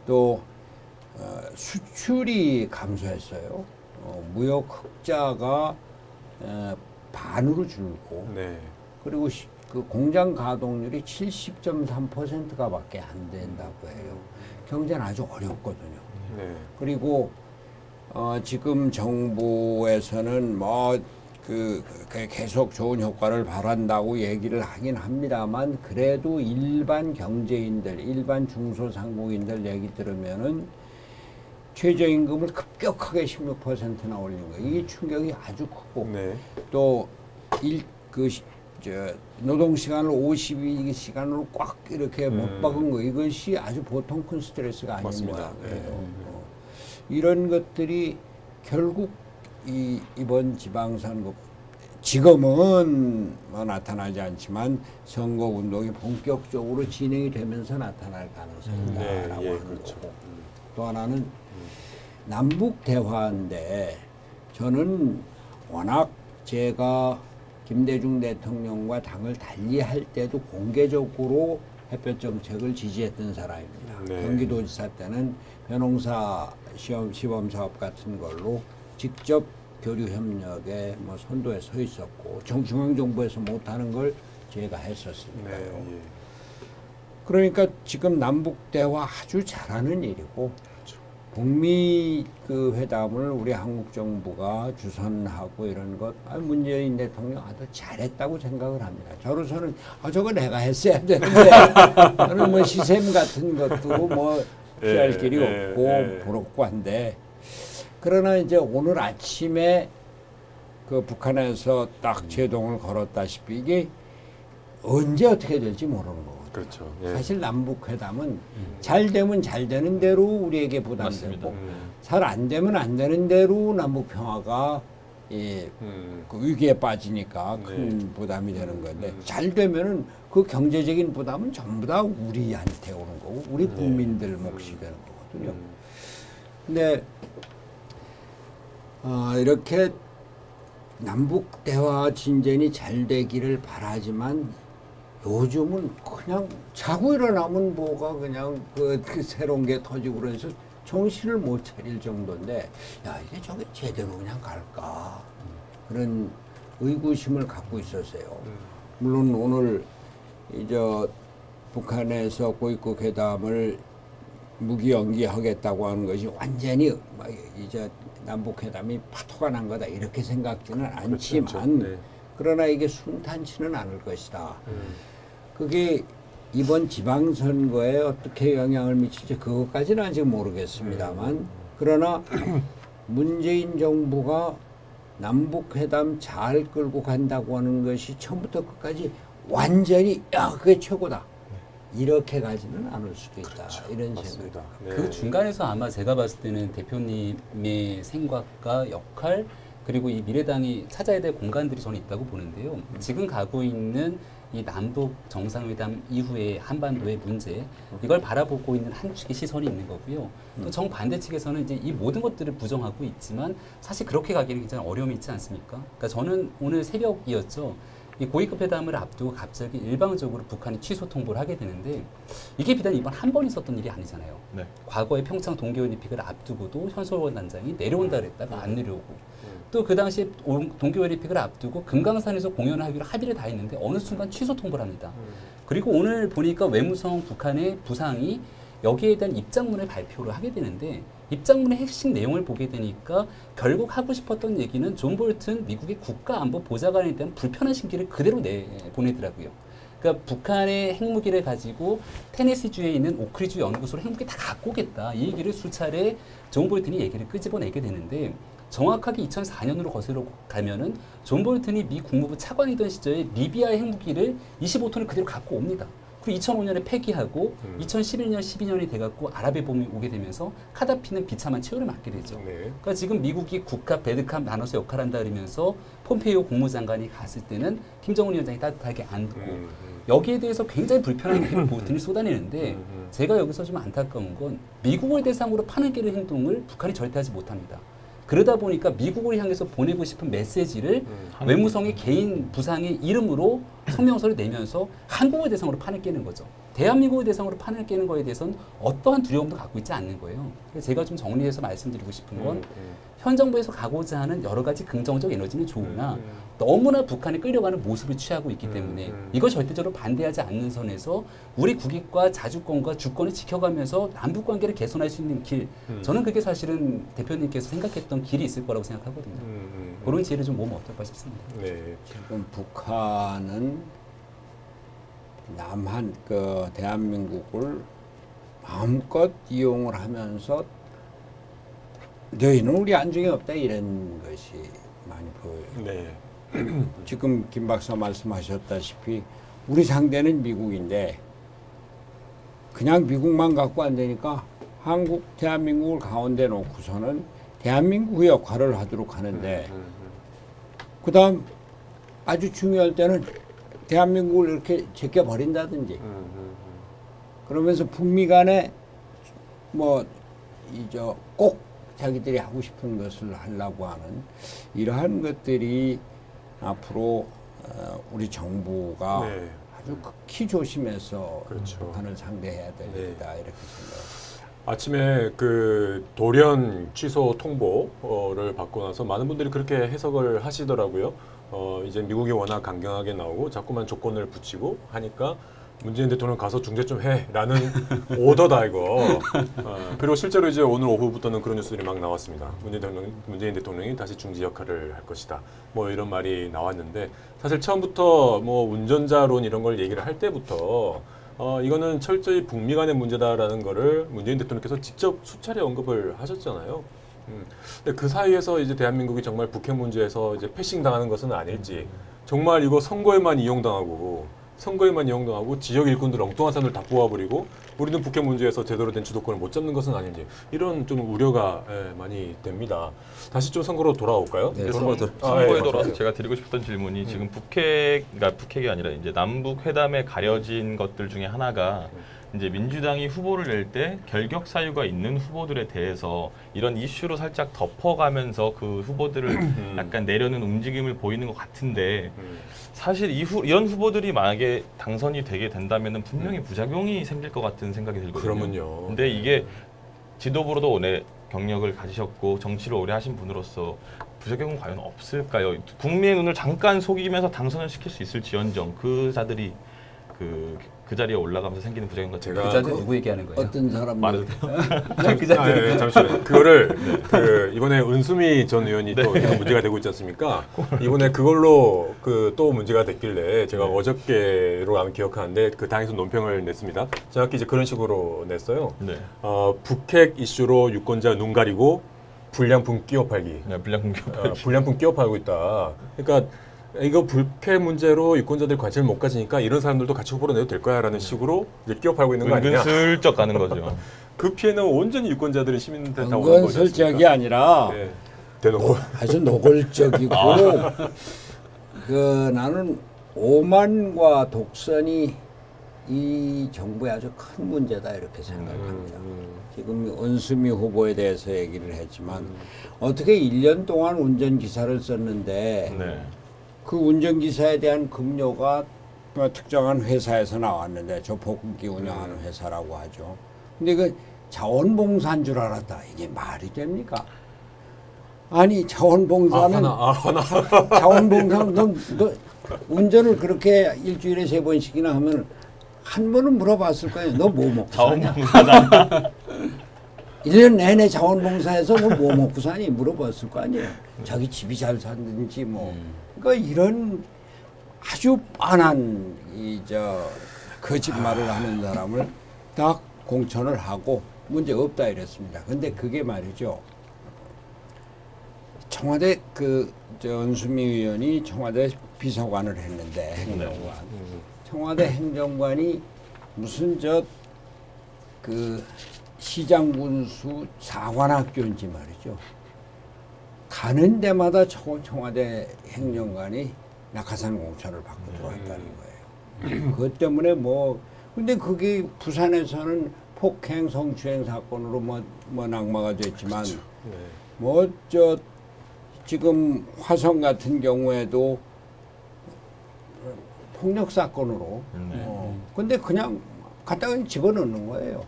또 수출이 감소했어요. 무역 흑자가 반으로 줄고 네. 그리고 그 공장 가동률이 70.3%가 밖에 안 된다고 해요. 경제는 아주 어렵거든요. 네. 그리고 지금 정부에서는 뭐 계속 좋은 효과를 바란다고 얘기를 하긴 합니다만 그래도 일반 경제인들, 일반 중소상공인들 얘기 들으면은 최저임금을 급격하게 16%나 올린 거예요. 이게 충격이 아주 크고 네. 또 노동시간을 52시간으로 꽉 이렇게 못 박은 거 이것이 아주 보통 큰 스트레스가 아닌 맞습니다. 거예요. 이런 것들이 결국 이번 지방선거 지금은 뭐 나타나지 않지만 선거운동이 본격적으로 진행이 되면서 나타날 가능성이다라고 하는 그렇죠. 거고 또 하나는 남북 대화인데 저는 워낙 제가 김대중 대통령과 당을 달리할 때도 공개적으로 햇볕 정책을 지지했던 사람입니다. 네. 경기도지사 때는 변홍사 시범사업 같은 걸로 직접 교류 협력에 뭐 선도에 서 있었고 중앙정부에서 못하는 걸 제가 했었으니까요. 네, 예. 그러니까 지금 남북 대화 아주 잘하는 일이고 북미 그 회담을 우리 한국 정부가 주선하고 이런 것 문재인 대통령 아주 잘했다고 생각을 합니다. 저로서는 저거 내가 했어야 되는데 저는 뭐 시샘 같은 것도 뭐 피할 길이 없고 부럽고 한데 그러나 이제 오늘 아침에 그 북한에서 딱 제동을 걸었다시피 이게 언제 어떻게 될지 모르는 거거든요. 그렇죠. 예. 사실 남북 회담은 잘 되면 잘 되는 대로 우리에게 부담되고 잘 안 되면 안 되는 대로 남북 평화가 그 위기에 빠지니까 큰 부담이 되는 건데 잘 되면은 그 경제적인 부담은 전부 다 우리한테 오는 거고 우리 국민들 몫이 되는 거거든요. 근데 이렇게 남북 대화 진전이 잘 되기를 바라지만 요즘은 그냥 자고 일어나면 뭐가 그냥 그 새로운 게 터지고 그래서 정신을 못 차릴 정도인데 야 이게 저게 제대로 그냥 갈까 그런 의구심을 갖고 있었어요. 물론 오늘 이제 북한에서 고위급 회담을 무기 연기하겠다고 하는 것이 완전히 막 이제 남북 회담이 파토가 난 거다 이렇게 생각지는 않지만 그렇죠. 네. 그러나 이게 순탄치는 않을 것이다. 그게 이번 지방선거에 어떻게 영향을 미칠지 그것까지는 아직 모르겠습니다만 그러나 문재인 정부가 남북회담 잘 끌고 간다고 하는 것이 처음부터 끝까지 완전히 야 그게 최고다 이렇게 가지는 않을 수도 있다. 그렇죠. 이런 맞습니다. 생각. 네. 그 중간에서 아마 제가 봤을 때는 대표님의 생각과 역할 그리고 이 미래당이 찾아야 될 공간들이 저는 있다고 보는데요. 지금 가고 있는 이 남북 정상회담 이후의 한반도의 문제 이걸 바라보고 있는 한 축의 시선이 있는 거고요. 또 정반대 측에서는 이제 이 모든 것들을 부정하고 있지만 사실 그렇게 가기는 굉장히 어려움이 있지 않습니까? 그러니까 저는 오늘 새벽이었죠. 이 고위급 회담을 앞두고 갑자기 일방적으로 북한이 취소 통보를 하게 되는데 이게 비단 이번 한 번 있었던 일이 아니잖아요. 네. 과거에 평창 동계올림픽을 앞두고도 현소원 단장이 내려온다 그랬다가 안 내려오고 또 그 당시 동계올림픽을 앞두고 금강산에서 공연을 하기로 합의를 다 했는데 어느 순간 취소 통보를 합니다. 그리고 오늘 보니까 외무성 북한의 부상이 여기에 대한 입장문을 발표를 하게 되는데 입장문의 핵심 내용을 보게 되니까 결국 하고 싶었던 얘기는 존 볼튼 미국의 국가안보보좌관에 대한 불편한 심기를 그대로 내보내더라고요. 그러니까 북한의 핵무기를 가지고 테네시주에 있는 오크리주 연구소로 핵무기 다 갖고 오겠다. 이 얘기를 수차례 존 볼튼이 얘기를 끄집어내게 되는데 정확하게 2004년으로 거슬러 가면은 존 볼튼이 미 국무부 차관이던 시절에 리비아의 핵무기를 25톤을 그대로 갖고 옵니다. 그리고 2005년에 폐기하고 2011년, 12년이 돼갖고 아랍의 봄이 오게 되면서 카다피는 비참한 최후를 맞게 되죠. 네. 그러니까 지금 미국이 국합, 배드캅 나눠서 역할한다 그러면서 폼페이오 국무장관이 갔을 때는 김정은 위원장이 따뜻하게 안고 여기에 대해서 굉장히 불편한 힘을 볼튼이 쏟아내는데 제가 여기서 좀 안타까운 건 미국을 대상으로 파는 깨는 행동을 북한이 절대 하지 못합니다. 그러다 보니까 미국을 향해서 보내고 싶은 메시지를 외무성의 개인 부상의 이름으로 성명서를 내면서 한국을 대상으로 판을 깨는 거죠. 대한민국을 대상으로 판을 깨는 거에 대해서는 어떠한 두려움도 갖고 있지 않는 거예요. 그래서 제가 좀 정리해서 말씀드리고 싶은 건 현 정부에서 가고자 하는 여러 가지 긍정적 에너지는 좋으나 너무나 북한에 끌려가는 모습을 취하고 있기 때문에 이걸 절대적으로 반대하지 않는 선에서 우리 국익과 자주권과 주권을 지켜가면서 남북관계를 개선할 수 있는 길 저는 그게 사실은 대표님께서 생각했던 길이 있을 거라고 생각하거든요. 그런 지혜를 좀 모으면 어떨까 싶습니다. 네. 지금 북한은 남한 대한민국을 마음껏 이용을 하면서 너희는 우리 안중에 없다 이런 것이 많이 보여요. 네. 지금 김 박사 말씀하셨다시피 우리 상대는 미국인데 그냥 미국만 갖고 안 되니까 한국, 대한민국을 가운데 놓고서는 대한민국의 역할을 하도록 하는데 그 다음 아주 중요할 때는 대한민국을 이렇게 제껴버린다든지 그러면서 북미 간에 꼭 자기들이 하고 싶은 것을 하려고 하는 이러한 것들이 앞으로 우리 정부가 네. 아주 극히 조심해서 그렇죠. 북한을 상대해야 되겠다 이렇게 생각합니다. 아침에 그 돌연 취소 통보를 받고 나서 많은 분들이 그렇게 해석을 하시더라고요. 이제 미국이 워낙 강경하게 나오고 자꾸만 조건을 붙이고 하니까 문재인 대통령 가서 중재 좀 해라는 오더다 이거. 그리고 실제로 이제 오늘 오후부터는 그런 뉴스들이 막 나왔습니다. 문재인 대통령이 다시 중재 역할을 할 것이다. 뭐 이런 말이 나왔는데 사실 처음부터 뭐 운전자론 이런 걸 얘기를 할 때부터 이거는 철저히 북미 간의 문제다라는 거를 문재인 대통령께서 직접 수차례 언급을 하셨잖아요. 근데 그 사이에서 이제 대한민국이 정말 북핵 문제에서 이제 패싱 당하는 것은 아닐지, 정말 이거 선거에만 이용당하고 지역 일꾼들 엉뚱한 사람들 다 뽑아버리고 우리는 북핵 문제에서 제대로 된 주도권을 못 잡는 것은 아닌지 이런 좀 우려가 많이 됩니다. 다시 좀 선거로 돌아올까요? 네, 선거에 돌아서 제가 드리고 싶었던 질문이 지금 북핵이 아니라 이제 남북 회담에 가려진 것들 중에 하나가 이제 민주당이 후보를 낼 때 결격 사유가 있는 후보들에 대해서 이런 이슈로 살짝 덮어가면서 그 후보들을 약간 내려는 움직임을 보이는 것 같은데 사실 이런 후보들이 만약에 당선이 되게 된다면 분명히 부작용이 생길 것 같은 생각이 들거든요. 그러면요. 근데 이게 지도부로도 오래 경력을 가지셨고 정치를 오래 하신 분으로서 부작용은 과연 없을까요? 국민의 눈을 잠깐 속이면서 당선을 시킬 수 있을지언정 그 자들이 그 자리에 올라가면서 생기는 부작용 같은 그 자들 누구 얘기하는 거예요? 어떤 사람 말해도 돼요? 그 자들 잠시만요. 그거를 이번에 은수미 전 의원이 또 이런 문제가 되고 있지 않습니까? 이번에 그걸로 또 문제가 됐길래 제가 어저께로 아마 기억하는데 그 당에서 논평을 냈습니다. 정확히 이제 그런 식으로 냈어요. 네. 북핵 이슈로 유권자 눈 가리고 불량품 끼워 팔기. 네, 불량품 끼워 팔고 있다. 그러니까 이거 북핵 문제로 유권자들 관심을 못 가지니까 이런 사람들도 같이 후보로 내도 될 거야라는 식으로 이제 끼워 팔고 있는 거 아니냐? 은근슬쩍 가는 거죠. 그 피해는 온전히 유권자들이 시민들 다 오는 거죠. 은근슬쩍이 아니라 네. 대놓고 아주 노골적이고 나는 오만과 독선이 이 정부의 아주 큰 문제다 이렇게 생각합니다. 지금 은수미 후보에 대해서 얘기를 했지만 어떻게 1년 동안 운전기사를 썼는데 네. 그 운전기사에 대한 급료가 특정한 회사에서 나왔는데 저 폭기 운영하는 회사라고 하죠. 근데 그 자원봉사인 줄 알았다. 이게 말이 됩니까? 아니 자원봉사는 자원봉사는 너 운전을 그렇게 일주일에 3번씩이나 하면 한 번은 물어봤을 거예요. 너 뭐 먹고 사냐? 1년 내내 자원봉사해서 너 뭐 먹고 사니? 물어봤을 거 아니에요. 자기 집이 잘 사는지 뭐. 그러니까 이런 아주 빤한 거짓말을 하는 사람을 딱 공천을 하고 문제 없다 이랬습니다. 근데 그게 말이죠. 청와대 은수미 의원이 청와대 비서관을 했는데 행정관. 청와대 행정관이 무슨 시장군수 사관학교인지 말이죠. 가는 데마다 청와대 행정관이 낙하산 공천을 받고 들어왔다는 거예요. 그것 때문에 근데 그게 부산에서는 폭행 성추행 사건으로 낙마가 됐지만, 지금 화성 같은 경우에도 폭력 사건으로, 근데 그냥 갖다가 집어넣는 거예요.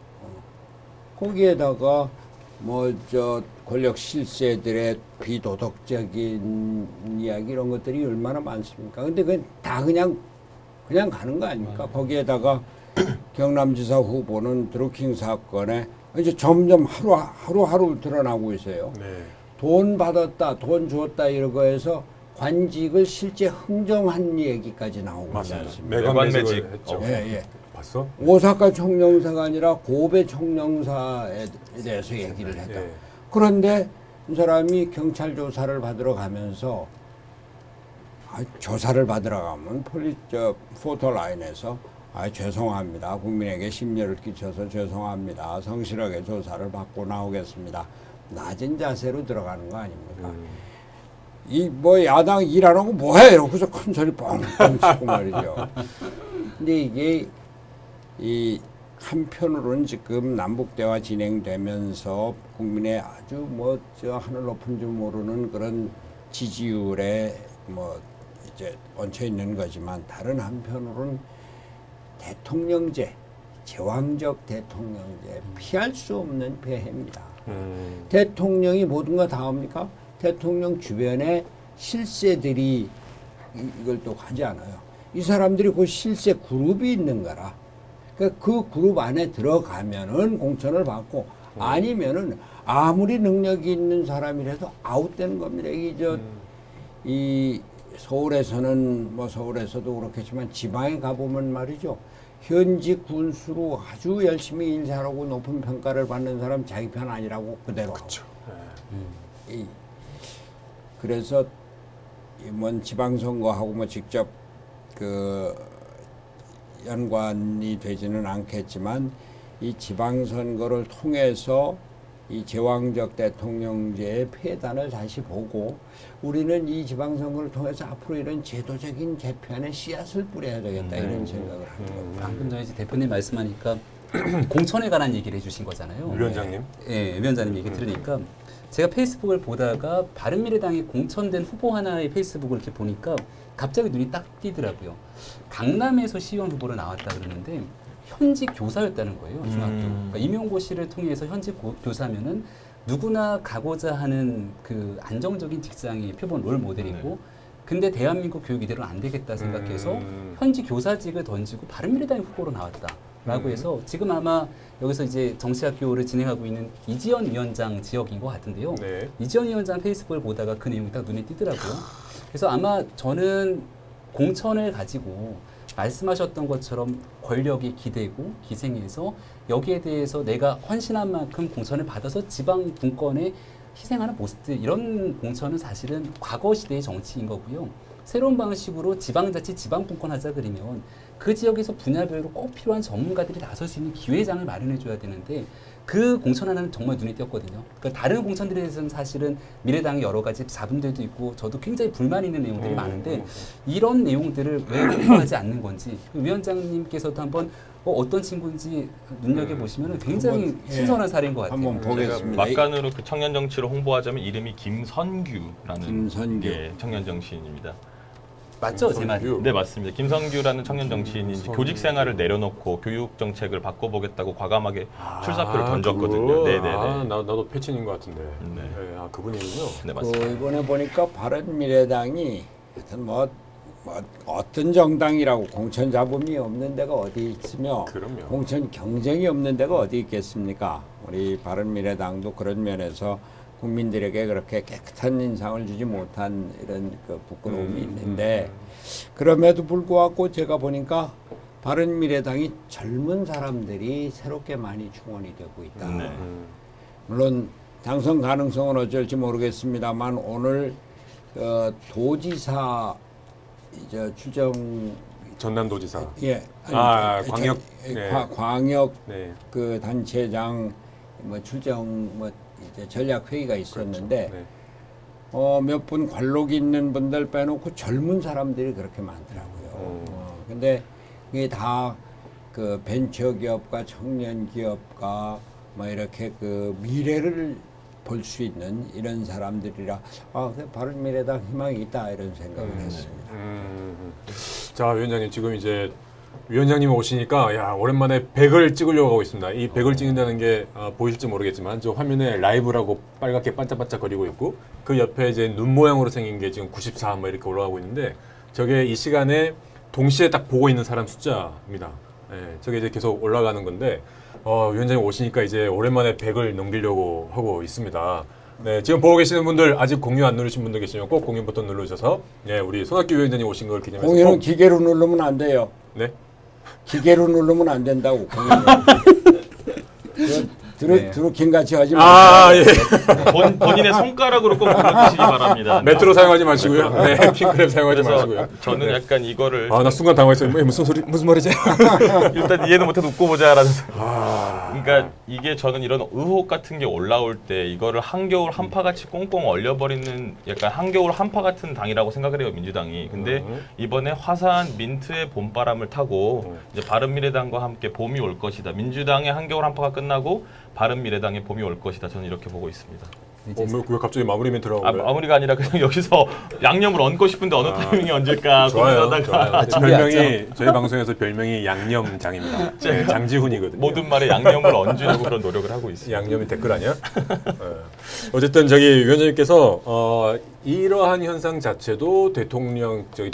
거기에다가 권력 실세들의 비도덕적인 이야기 이런 것들이 얼마나 많습니까? 근데 그건 다 그냥 가는 거 아닙니까? 거기에다가 경남지사 후보는 드루킹 사건에 이제 점점 하루하루 드러나고 있어요. 네. 돈 받았다, 돈 줬다 이러고 해서 관직을 실제 흥정한 얘기까지 나오고 있지 않습니까? 매관매직을 했죠. 예. 봤어? 오사카 총영사가 아니라 고베 총영사에 대해서 얘기를 했다. 예. 그런데 이 사람이 경찰 조사를 받으러 가면서 조사를 받으러 가면 포토라인에서 죄송합니다. 국민에게 심려를 끼쳐서 죄송합니다. 성실하게 조사를 받고 나오겠습니다. 낮은 자세로 들어가는 거 아닙니까? 야당 일 안 하고 뭐해? 이러고서 큰 소리 뻥뻥 치고 말이죠. 근데 이게 한편으로는 지금 남북대화 진행되면서 국민의 아주 하늘 높은 줄 모르는 그런 지지율에 이제 얹혀 있는 거지만 다른 한편으로는 대통령제, 제왕적 대통령제 피할 수 없는 폐해입니다. 대통령이 모든 거 다 합니까? 대통령 주변에 실세들이 이걸 또 하지 않아요. 이 사람들이 그 실세 그룹이 있는 거라. 그러니까 그 그룹 안에 들어가면은 공천을 받고 아니면은 아무리 능력이 있는 사람이라도 아웃되는 겁니다. 이 서울에서는 뭐 서울에서도 그렇겠지만 지방에 가보면 말이죠. 현직 군수로 아주 열심히 일하고 높은 평가를 받는 사람 자기 편 아니라고 그대로 그렇죠. 그래서 뭔 지방선거하고 뭐 직접 그 연관이 되지는 않겠지만 이 지방선거를 통해서 이 제왕적 대통령제의 폐단을 다시 보고 우리는 이 지방선거를 통해서 앞으로 이런 제도적인 개편의 씨앗을 뿌려야 되겠다 이런 생각을 하는 겁니다. 방금 전에 대표님 말씀하니까 공천에 관한 얘기를 해주신 거잖아요. 위원장님. 네, 위원장님 얘기 들으니까 제가 페이스북을 보다가 바른미래당에 공천된 후보 하나의 페이스북을 이렇게 보니까 갑자기 눈이 딱 띄더라고요. 강남에서 시의원 후보로 나왔다 그러는데 현직 교사였다는 거예요. 중학교. 그러니까 임용고시를 통해서 현직 교사면은 누구나 가고자 하는 그 안정적인 직장의 표본 롤 모델이고 근데 대한민국 교육 이대로는 안 되겠다 생각해서 현직 교사직을 던지고 바른미래당 후보로 나왔다라고 해서 지금 아마 여기서 이제 정치학교를 진행하고 있는 이지연 위원장 지역인 것 같은데요. 네. 이지연 위원장 페이스북을 보다가 그 내용이 딱 눈에 띄더라고요. 그래서 아마 저는 공천을 가지고 말씀하셨던 것처럼 권력이 기대고 기생해서 여기에 대해서 내가 헌신한 만큼 공천을 받아서 지방 분권에 희생하는 모습들 이런 공천은 사실은 과거 시대의 정치인 거고요. 새로운 방식으로 지방자치 지방분권 하자 그러면 그 지역에서 분야별로 꼭 필요한 전문가들이 나설 수 있는 기회장을 마련해 줘야 되는데 그 공천 하나는 정말 눈에 띄었거든요. 그러니까 다른 공천들에 대해서는 사실은 미래당의 여러 가지 자분들도 있고 저도 굉장히 불만 있는 내용들이 많은데 이런 내용들을 왜 공부하지 않는 건지 위원장님께서도 한번 어떤 친구인지 눈여겨보시면 굉장히 신선한 사례인 것 같아요. 한번 보겠습니다. 막간으로 그 청년 정치를 홍보하자면 이름이 김선규라는 예, 청년 정치인입니다. 맞죠? 제 말이? 네, 맞습니다. 김선규라는 청년 정치인이 이제 교직 생활을 내려놓고 교육 정책을 바꿔보겠다고 과감하게 출사표를 던졌거든요. 네네네. 나도 패친인 것 같은데. 네. 네. 아, 그분이군요. 네, 맞습니다. 이번에 보니까 바른미래당이 하여튼 뭐 어떤 정당이라고 공천 잡음이 없는 데가 어디 있으며 그럼요. 공천 경쟁이 없는 데가 어디 있겠습니까? 우리 바른미래당도 그런 면에서 국민들에게 그렇게 깨끗한 인상을 주지 못한 이런 그 부끄러움이 있는데 그럼에도 불구하고 제가 보니까 바른미래당이 젊은 사람들이 새롭게 많이 충원이 되고 있다. 물론 당선 가능성은 어쩔지 모르겠습니다만 오늘 도지사 이제 추정 전남도지사 광역 네. 광역 네. 그 단체장 뭐 추정 뭐 이제 전략 회의가 있었는데 그렇죠. 네. 몇 분 관록 있는 분들 빼놓고 젊은 사람들이 그렇게 많더라고요. 근데 이게 다 그 벤처기업과 청년기업과 뭐 이렇게 그 미래를 볼 수 있는 이런 사람들이라 바른미래당 희망이 있다 이런 생각을 했습니다. 자, 위원장님 지금 이제 위원장님 오시니까 야 오랜만에 100을 찍으려고 하고 있습니다. 이 100을 찍는다는 게 보이실지 모르겠지만 저 화면에 라이브라고 빨갛게 반짝반짝거리고 있고 그 옆에 이제 눈 모양으로 생긴 게 지금 94 뭐 이렇게 올라가고 있는데 저게 이 시간에 동시에 딱 보고 있는 사람 숫자입니다. 네, 저게 이제 계속 올라가는 건데 위원장님 오시니까 이제 오랜만에 100을 넘기려고 하고 있습니다. 네, 지금 보고 계시는 분들 아직 공유 안 누르신 분들 계시면 꼭 공유 버튼 눌러주셔서 네, 우리 손학규 위원장님 오신 걸 기념해서 공유는 기계로 누르면 안 돼요. 네? 기계로 누르면 안 된다고. 드루킹 같이 하지 마세요. 예. 본인의 손가락으로 꼭 눌러주시기 바랍니다. 메트로 사용하지 마시고요. 네, 킹크랩 사용하지 마시고요. 저는 약간 이거를 나 순간 당황했어요. 무슨 말이지? 일단 이해는 못해도 웃고 보자라는. 그러니까 이게 저는 이런 의혹 같은 게 올라올 때 이거를 한겨울 한파같이 꽁꽁 얼려버리는 약간 한겨울 한파 같은 당이라고 생각을 해요, 민주당이. 근데 이번에 화사한 민트의 봄바람을 타고 이제 바른미래당과 함께 봄이 올 것이다. 민주당의 한겨울 한파가 끝나고 바른미래당의 봄이 올 것이다. 저는 이렇게 보고 있습니다. 왜 갑자기 마무리 멘트라고? 마무리가 아니라 그냥 여기서 양념을 얹고 싶은데 어느 타이밍에 얹을까 고민하다가 별명이 저희 방송에서 별명이 양념장입니다. 네, 장지훈이거든요. 모든 말에 양념을 얹으려고 그런 노력을 하고 있습니다. 양념이 댓글 아니야? 어쨌든 위원장님께서 이러한 현상 자체도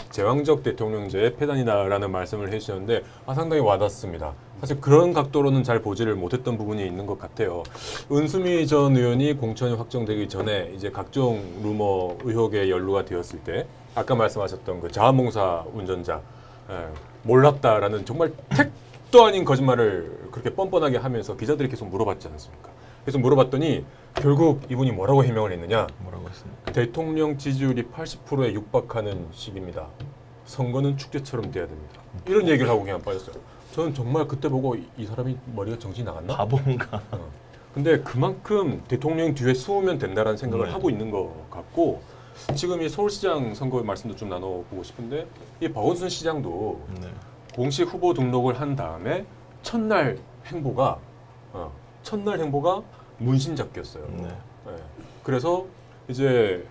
제왕적 대통령제의 폐단이다라는 말씀을 해주셨는데 상당히 와닿습니다. 사실 그런 각도로는 잘 보지를 못했던 부분이 있는 것 같아요. 은수미 전 의원이 공천이 확정되기 전에 이제 각종 루머 의혹에 연루가 되었을 때 아까 말씀하셨던 그 자원봉사 운전자 몰랐다라는 정말 택도 아닌 거짓말을 그렇게 뻔뻔하게 하면서 기자들이 계속 물어봤지 않습니까? 그래서 물어봤더니 결국 이분이 뭐라고 해명을 했느냐? 뭐라고 했습니까? 대통령 지지율이 80%에 육박하는 시기입니다. 선거는 축제처럼 돼야 됩니다. 이런 얘기를 하고 그냥 빠졌어요. 저는 정말 그때 보고 이 사람이 머리가 정신이 나갔나? 바본가? 근데 그만큼 대통령 뒤에 숨으면 된다라는 생각을 하고 있는 것 같고 지금 이 서울시장 선거 말씀도 좀 나눠보고 싶은데 이 박원순 시장도 공식 후보 등록을 한 다음에 첫날 행보가 문신잡기였어요. 그래서 이제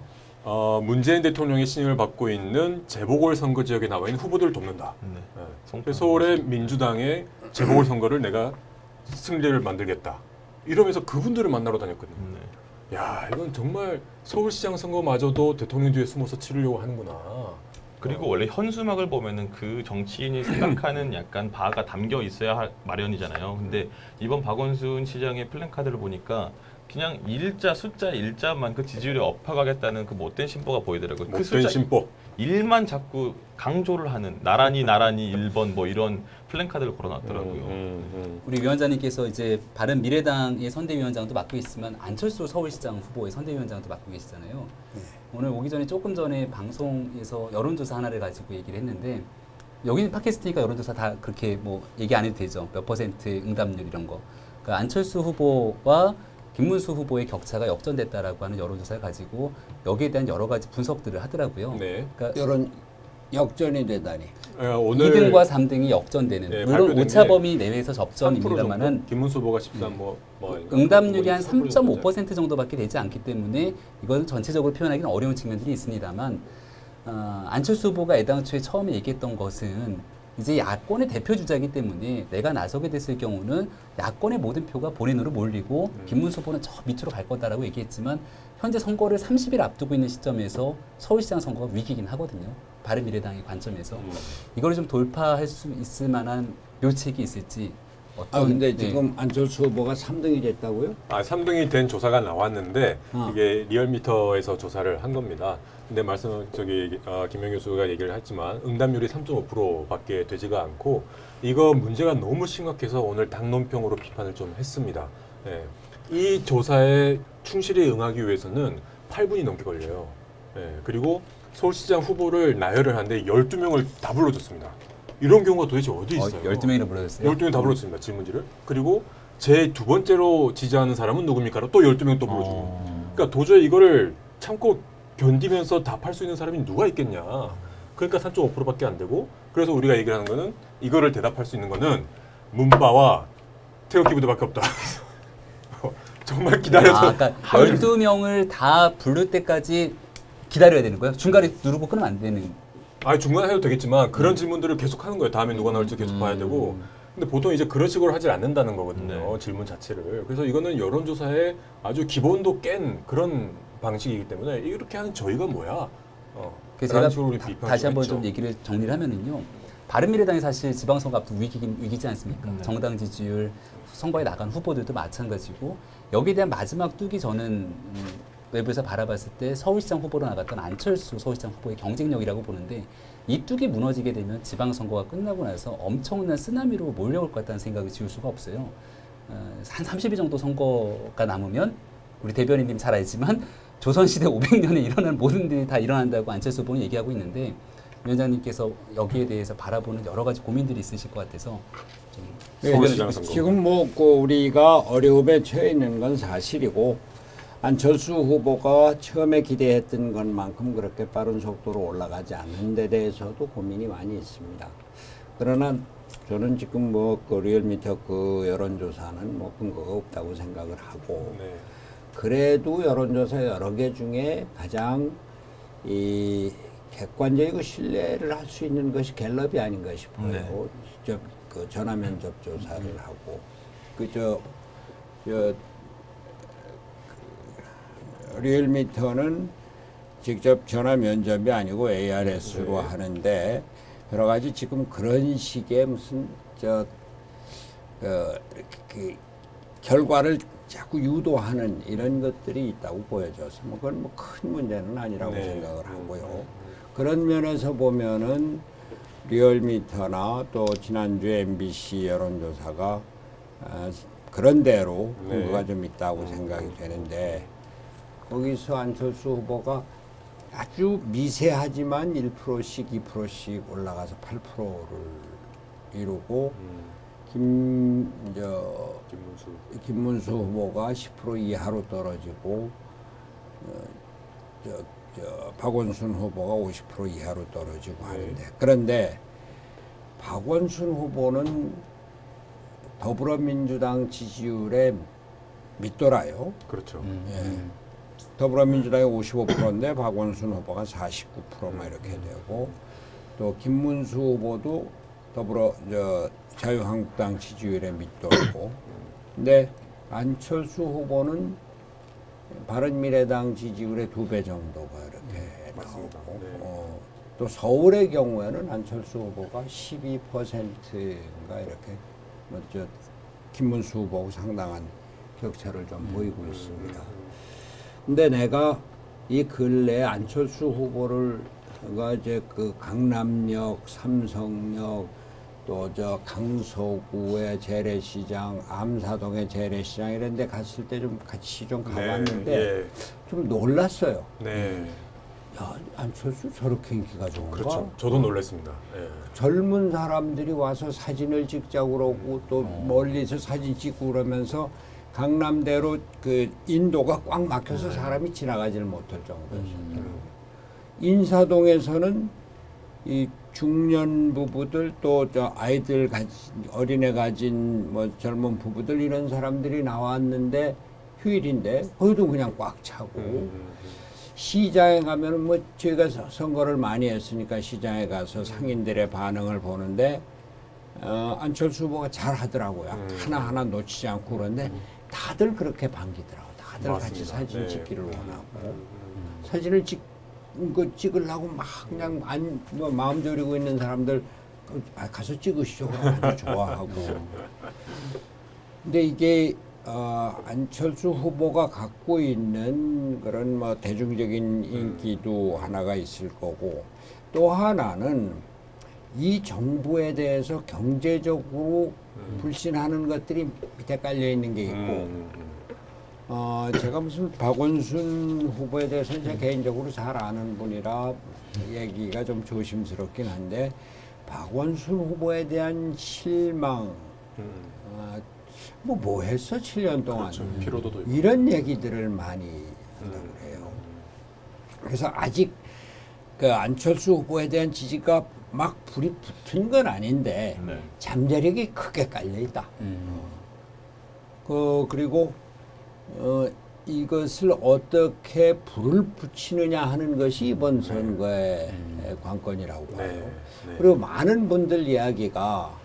문재인 대통령의 신임을 받고 있는 재보궐선거 지역에 나와 있는 후보들을 돕는다. 그래서 서울의 민주당의 재보궐선거를 내가 승리를 만들겠다. 이러면서 그분들을 만나러 다녔거든요. 야, 이건 정말 서울시장 선거마저도 대통령 뒤에 숨어서 치르려고 하는구나. 그리고 원래 현수막을 보면은 그 정치인이 생각하는 약간 바가 담겨 있어야 마련이잖아요. 근데 이번 박원순 시장의 플랜카드를 보니까 그냥 숫자 일자만 그 지지율이 업혀가겠다는 그 못된 심보가 보이더라고요. 못된 그 심보. 일만 자꾸 강조를 하는 나란히 1번 뭐 이런 플랜카드를 걸어놨더라고요. 우리 위원장님께서 이제 바른미래당의 선대위원장도 맡고 있지만 안철수 서울시장 후보의 선대위원장도 맡고 계시잖아요. 오늘 오기 전에 조금 전에 방송에서 여론조사 하나를 가지고 얘기를 했는데 여기는 팟캐스트니까 여론조사 다 그렇게 뭐 얘기 안 해도 되죠. 몇 % 응답률 이런 거. 그러니까 안철수 후보와 김문수 후보의 격차가 역전됐다라고 하는 여론조사를 가지고 여기에 대한 여러 가지 분석들을 하더라고요. 네. 그러니까 여론 역전이 되다니. 오늘 2등과 3등이 역전되는. 물론 오차범위 내외에서 접전입니다만은 김문수 후보가 13 응답률이 한 3.5% 정도밖에 되지 않기 때문에 이건 전체적으로 표현하기는 어려운 측면들이 있습니다만 안철수 후보가 애당초에 처음에 얘기했던 것은 이제 야권의 대표 주자이기 때문에 내가 나서게 됐을 경우는 야권의 모든 표가 본인으로 몰리고 김문수 후보는 저 밑으로 갈 거다라고 얘기했지만 현재 선거를 30일 앞두고 있는 시점에서 서울시장 선거가 위기긴 하거든요. 바른미래당의 관점에서 이걸 좀 돌파할 수 있을 만한 묘책이 있을지. 근데 지금 안철수 후보가 3등이 됐다고요? 3등이 된 조사가 나왔는데 이게 리얼미터에서 조사를 한 겁니다. 근데 김영 교수가 얘기를 했지만 응답률이 3.5%밖에 되지가 않고 이거 문제가 너무 심각해서 오늘 당론평으로 비판을 좀 했습니다. 이 조사에 충실히 응하기 위해서는 8분이 넘게 걸려요. 그리고 서울시장 후보를 나열을 하는데 12명을 다 불러줬습니다. 이런 경우가 도대체 어디 있어요? 12명이나 불러줬어요? 12명 다 불렀습니다. 질문지를. 그리고 제 두 번째로 지지하는 사람은 누굽니까? 또 12명 또 불러주고. 그러니까 도저히 이거를 참고 견디면서 답할 수 있는 사람이 누가 있겠냐. 그러니까 3.5%밖에 안 되고 그래서 우리가 얘기를 하는 거는 이거를 대답할 수 있는 거는 문바와 태극 기부도밖에 없다. 정말 기다려서. 그러니까 12명을 다 부를 때까지 기다려야 되는 거예요? 중간에 누르고 끊으면 안 되는. 중간에 해도 되겠지만 그런 질문들을 계속 하는 거예요. 다음에 누가 나올지 계속 봐야 되고. 근데 보통 이제 그런 식으로 하질 않는다는 거거든요. 질문 자체를. 그래서 이거는 여론조사의 아주 기본도 깬 그런 방식이기 때문에 이렇게 하는 저희가 뭐야? 제가 다시 한번 좀 얘기를 정리를 하면은요. 바른미래당이 사실 지방선거 앞두고 위기지 않습니까? 정당 지지율, 선거에 나간 후보들도 마찬가지고 여기에 대한 마지막 뚝이 저는 외부에서 바라봤을 때 서울시장 후보로 나갔던 안철수 서울시장 후보의 경쟁력이라고 보는데 이 뚝이 무너지게 되면 지방선거가 끝나고 나서 엄청난 쓰나미로 몰려올 것 같다는 생각을 지울 수가 없어요. 한 30일 정도 선거가 남으면 우리 대변인님 잘 알지만 조선시대 500년에 일어난 모든 일이 다 일어난다고 안철수 후보는 얘기하고 있는데 위원장님께서 여기에 대해서 바라보는 여러 가지 고민들이 있으실 것 같아서 지금 우리가 어려움에 처해 있는 건 사실이고 안철수 후보가 처음에 기대했던 것만큼 그렇게 빠른 속도로 올라가지 않는 데 대해서도 고민이 많이 있습니다. 그러나 저는 지금 그 리얼미터 그 여론조사는 근거가 없다고 생각을 하고 그래도 여론조사 여러 개 중에 가장 이 객관적이고 신뢰를 할 수 있는 것이 갤럽이 아닌가 싶어요. 네. 직접 그 전화 면접 조사를 하고 리얼미터는 직접 전화 면접이 아니고 ARS로 하는데 여러 가지 지금 그런 식의 무슨 결과를 자꾸 유도하는 이런 것들이 있다고 보여져서 뭐 그건 뭐 큰 문제는 아니라고 생각을 하고요. 그런 면에서 보면은 리얼미터나 또 지난주 MBC 여론조사가 그런 대로 근거가 좀 있다고 생각이 되는데 거기서 안철수 후보가 아주 미세하지만 1%씩 2%씩 올라가서 8%를 이루고 김문수 후보가 10% 이하로 떨어지고 박원순 후보가 50% 이하로 떨어지고 하는데 그런데 박원순 후보는 더불어민주당 지지율에 밑돌아요. 그렇죠. 예. 더불어민주당이 55%인데 박원순 후보가 49%만 이렇게 되고 또 김문수 후보도 자유한국당 지지율에 밑돌고 근데 안철수 후보는 바른미래당 지지율의 2배 정도가 이렇게 나오고 또 서울의 경우에는 안철수 후보가 12%인가 이렇게 김문수 후보하고 상당한 격차를 좀 보이고 있습니다. 근데 내가 이 근래 안철수 후보를 이제 그 강남역, 삼성역, 또 강서구의 재래시장, 암사동의 재래시장 이런 데 갔을 때 좀 같이 좀 가봤는데 좀 놀랐어요. 야, 안철수 저렇게 인기가 좋은가? 그렇죠. 저도 놀랐습니다. 젊은 사람들이 와서 사진을 찍자고 그러고 또 멀리서 사진 찍고 그러면서 강남대로 그 인도가 꽉 막혀서 사람이 지나가지를 못할 정도였어요. 인사동에서는 이 중년 부부들 또 아이들 어린애 가진 뭐 젊은 부부들 이런 사람들이 나왔는데 휴일인데 거기도 그냥 꽉 차고 시장에 가면은 뭐 저희가 선거를 많이 했으니까 시장에 가서 상인들의 반응을 보는데 안철수 후보가 잘 하더라고요. 하나하나 놓치지 않고 그런데 다들 그렇게 반기더라고요. 다들 맞습니다. 같이 사진 찍기를 원하고 사진을 찍으려고 막 그냥 뭐 마음 졸이고 있는 사람들 가서 찍으시죠. 아주 좋아하고. 근데 이게 안철수 후보가 갖고 있는 그런 뭐 대중적인 인기도 하나가 있을 거고 또 하나는 이 정부에 대해서 경제적으로 불신하는 것들이 밑에 깔려 있는 게 있고 제가 무슨 박원순 후보에 대해서는 제가 개인적으로 잘 아는 분이라 얘기가 좀 조심스럽긴 한데 박원순 후보에 대한 실망 뭐 했어 7년 동안 그렇죠. 피로도도 있고. 이런 얘기들을 많이 한다고 그래요. 그래서 아직 그 안철수 후보에 대한 지지가 막 불이 붙은 건 아닌데 잠재력이 크게 깔려 있다. 그리고 이것을 어떻게 불을 붙이느냐 하는 것이 이번 선거의 관건이라고 봐요. 그리고 많은 분들 이야기가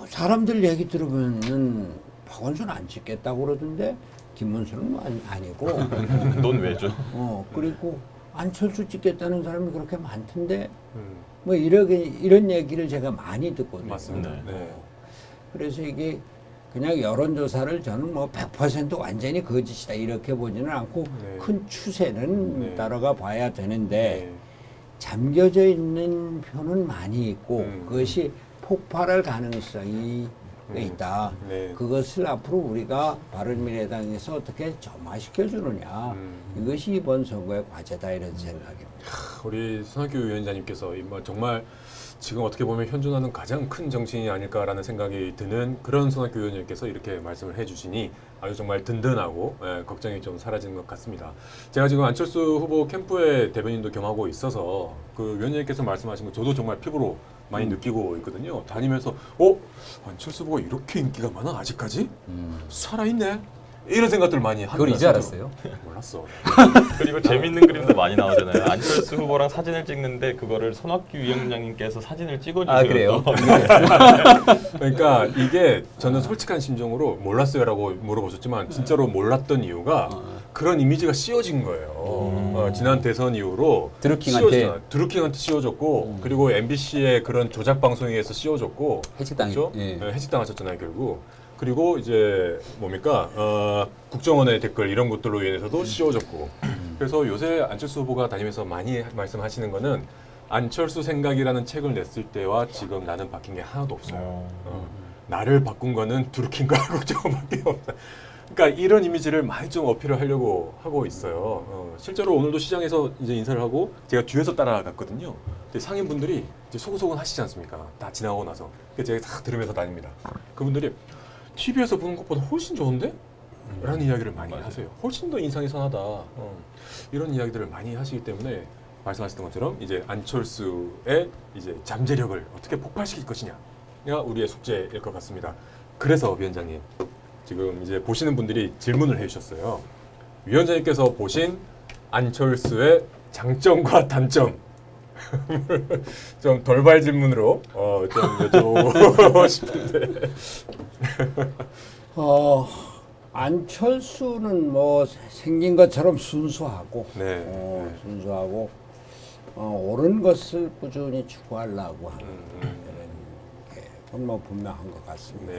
사람들 얘기 들으면은 박원순 안 찍겠다고 그러던데 김문수는 아니고 넌 왜죠? 그리고 안철수 찍겠다는 사람이 그렇게 많던데 뭐 이런 얘기를 제가 많이 듣거든요. 맞습니다. 그래서 이게 그냥 여론조사를 저는 뭐 100% 완전히 거짓이다 이렇게 보지는 않고 큰 추세는 따라가 봐야 되는데 잠겨져 있는 표는 많이 있고 그것이 폭발할 가능성이 있다. 그것을 앞으로 우리가 바른미래당에서 어떻게 점화시켜 주느냐. 이것이 이번 선거의 과제다 이런 생각입니다. 우리 손학규 위원장님께서 정말 지금 어떻게 보면 현존하는 가장 큰 정치인이 아닐까라는 생각이 드는 그런 손학규 위원장님께서 이렇게 말씀을 해주시니 아주 정말 든든하고 걱정이 좀 사라지는 것 같습니다. 제가 지금 안철수 후보 캠프의 대변인도 겸하고 있어서 그 위원장님께서 말씀하신 거 저도 정말 피부로 많이 느끼고 있거든요. 다니면서 안철수 후보가 이렇게 인기가 많아 아직까지? 살아있네? 이런 생각들을 많이 합니다. 그걸 이제 알았어요? 몰랐어. 그리고 재밌는 그림도 많이 나오잖아요. 안철수 후보랑 사진을 찍는데 그거를 손학규 위원장님께서 사진을 찍어주세요. 아, 그래요? 그러니까 이게 저는 솔직한 심정으로 몰랐어요라고 물어보셨지만 진짜로 몰랐던 이유가 그런 이미지가 씌워진 거예요. 지난 대선 이후로 드루킹한테 씌워졌고 그리고 MBC의 그런 조작 방송에 의해서 씌워졌고 해직당했죠. 그렇죠? 네, 해직당하셨잖아요 결국. 그리고 이제 뭡니까 국정원의 댓글 이런 것들로 인해서도 씌워졌고 그래서 요새 안철수 후보가 다니면서 많이 말씀하시는 거는 안철수 생각이라는 책을 냈을 때와 지금 나는 바뀐 게 하나도 없어요. 나를 바꾼 거는 드루킹과 국정원밖에 없다. 그러니까 이런 이미지를 많이 좀 어필을 하려고 하고 있어요. 실제로 오늘도 시장에서 이제 인사를 하고 제가 뒤에서 따라갔거든요. 근데 상인분들이 이제 소곤소곤 하시지 않습니까? 다 지나고 나서. 그래서 제가 다 들으면서 다닙니다. 그분들이 TV에서 보는 것보다 훨씬 좋은데? 라는 이야기를 많이 하세요. 훨씬 더 인상이 선하다. 이런 이야기들을 많이 하시기 때문에 말씀하셨던 것처럼 이제 안철수의 이제 잠재력을 어떻게 폭발시킬 것이냐가 우리의 숙제일 것 같습니다. 그래서 위원장님 지금 이제 보시는 분들이 질문을 해주셨어요. 위원장님께서 보신 안철수의 장점과 단점 좀 돌발 질문으로 좀 여쭤보고 싶은데 안철수는 뭐 생긴 것처럼 순수하고 순수하고 옳은 것을 꾸준히 추구하려고 하는 그건 뭐 분명한 것 같습니다.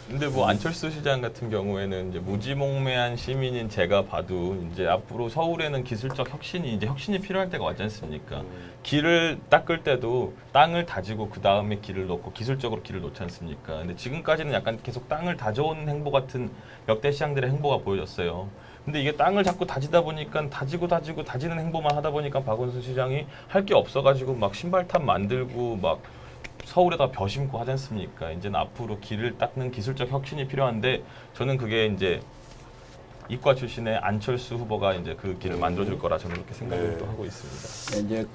근데 뭐 안철수 시장 같은 경우에는 이제 무지몽매한 시민인 제가 봐도 이제 앞으로 서울에는 기술적 혁신이 필요할 때가 왔지 않습니까? 길을 닦을 때도 땅을 다지고 그 다음에 길을 놓고 기술적으로 길을 놓지 않습니까? 근데 지금까지는 약간 계속 땅을 다져오는 행보 같은 역대 시장들의 행보가 보여졌어요. 근데 이게 땅을 자꾸 다지다 보니까 다지는 행보만 하다 보니까 박원순 시장이 할 게 없어가지고 막 신발탑 만들고 막 서울에다 벼 심고 하지 않습니까? 이제는 앞으로 길을 닦는 기술적 혁신이 필요한데 저는 그게 이제 이과 출신의 안철수 후보가 이제 그 길을 만들어줄 거라 저는 그렇게 생각을 또 하고 있습니다. 이제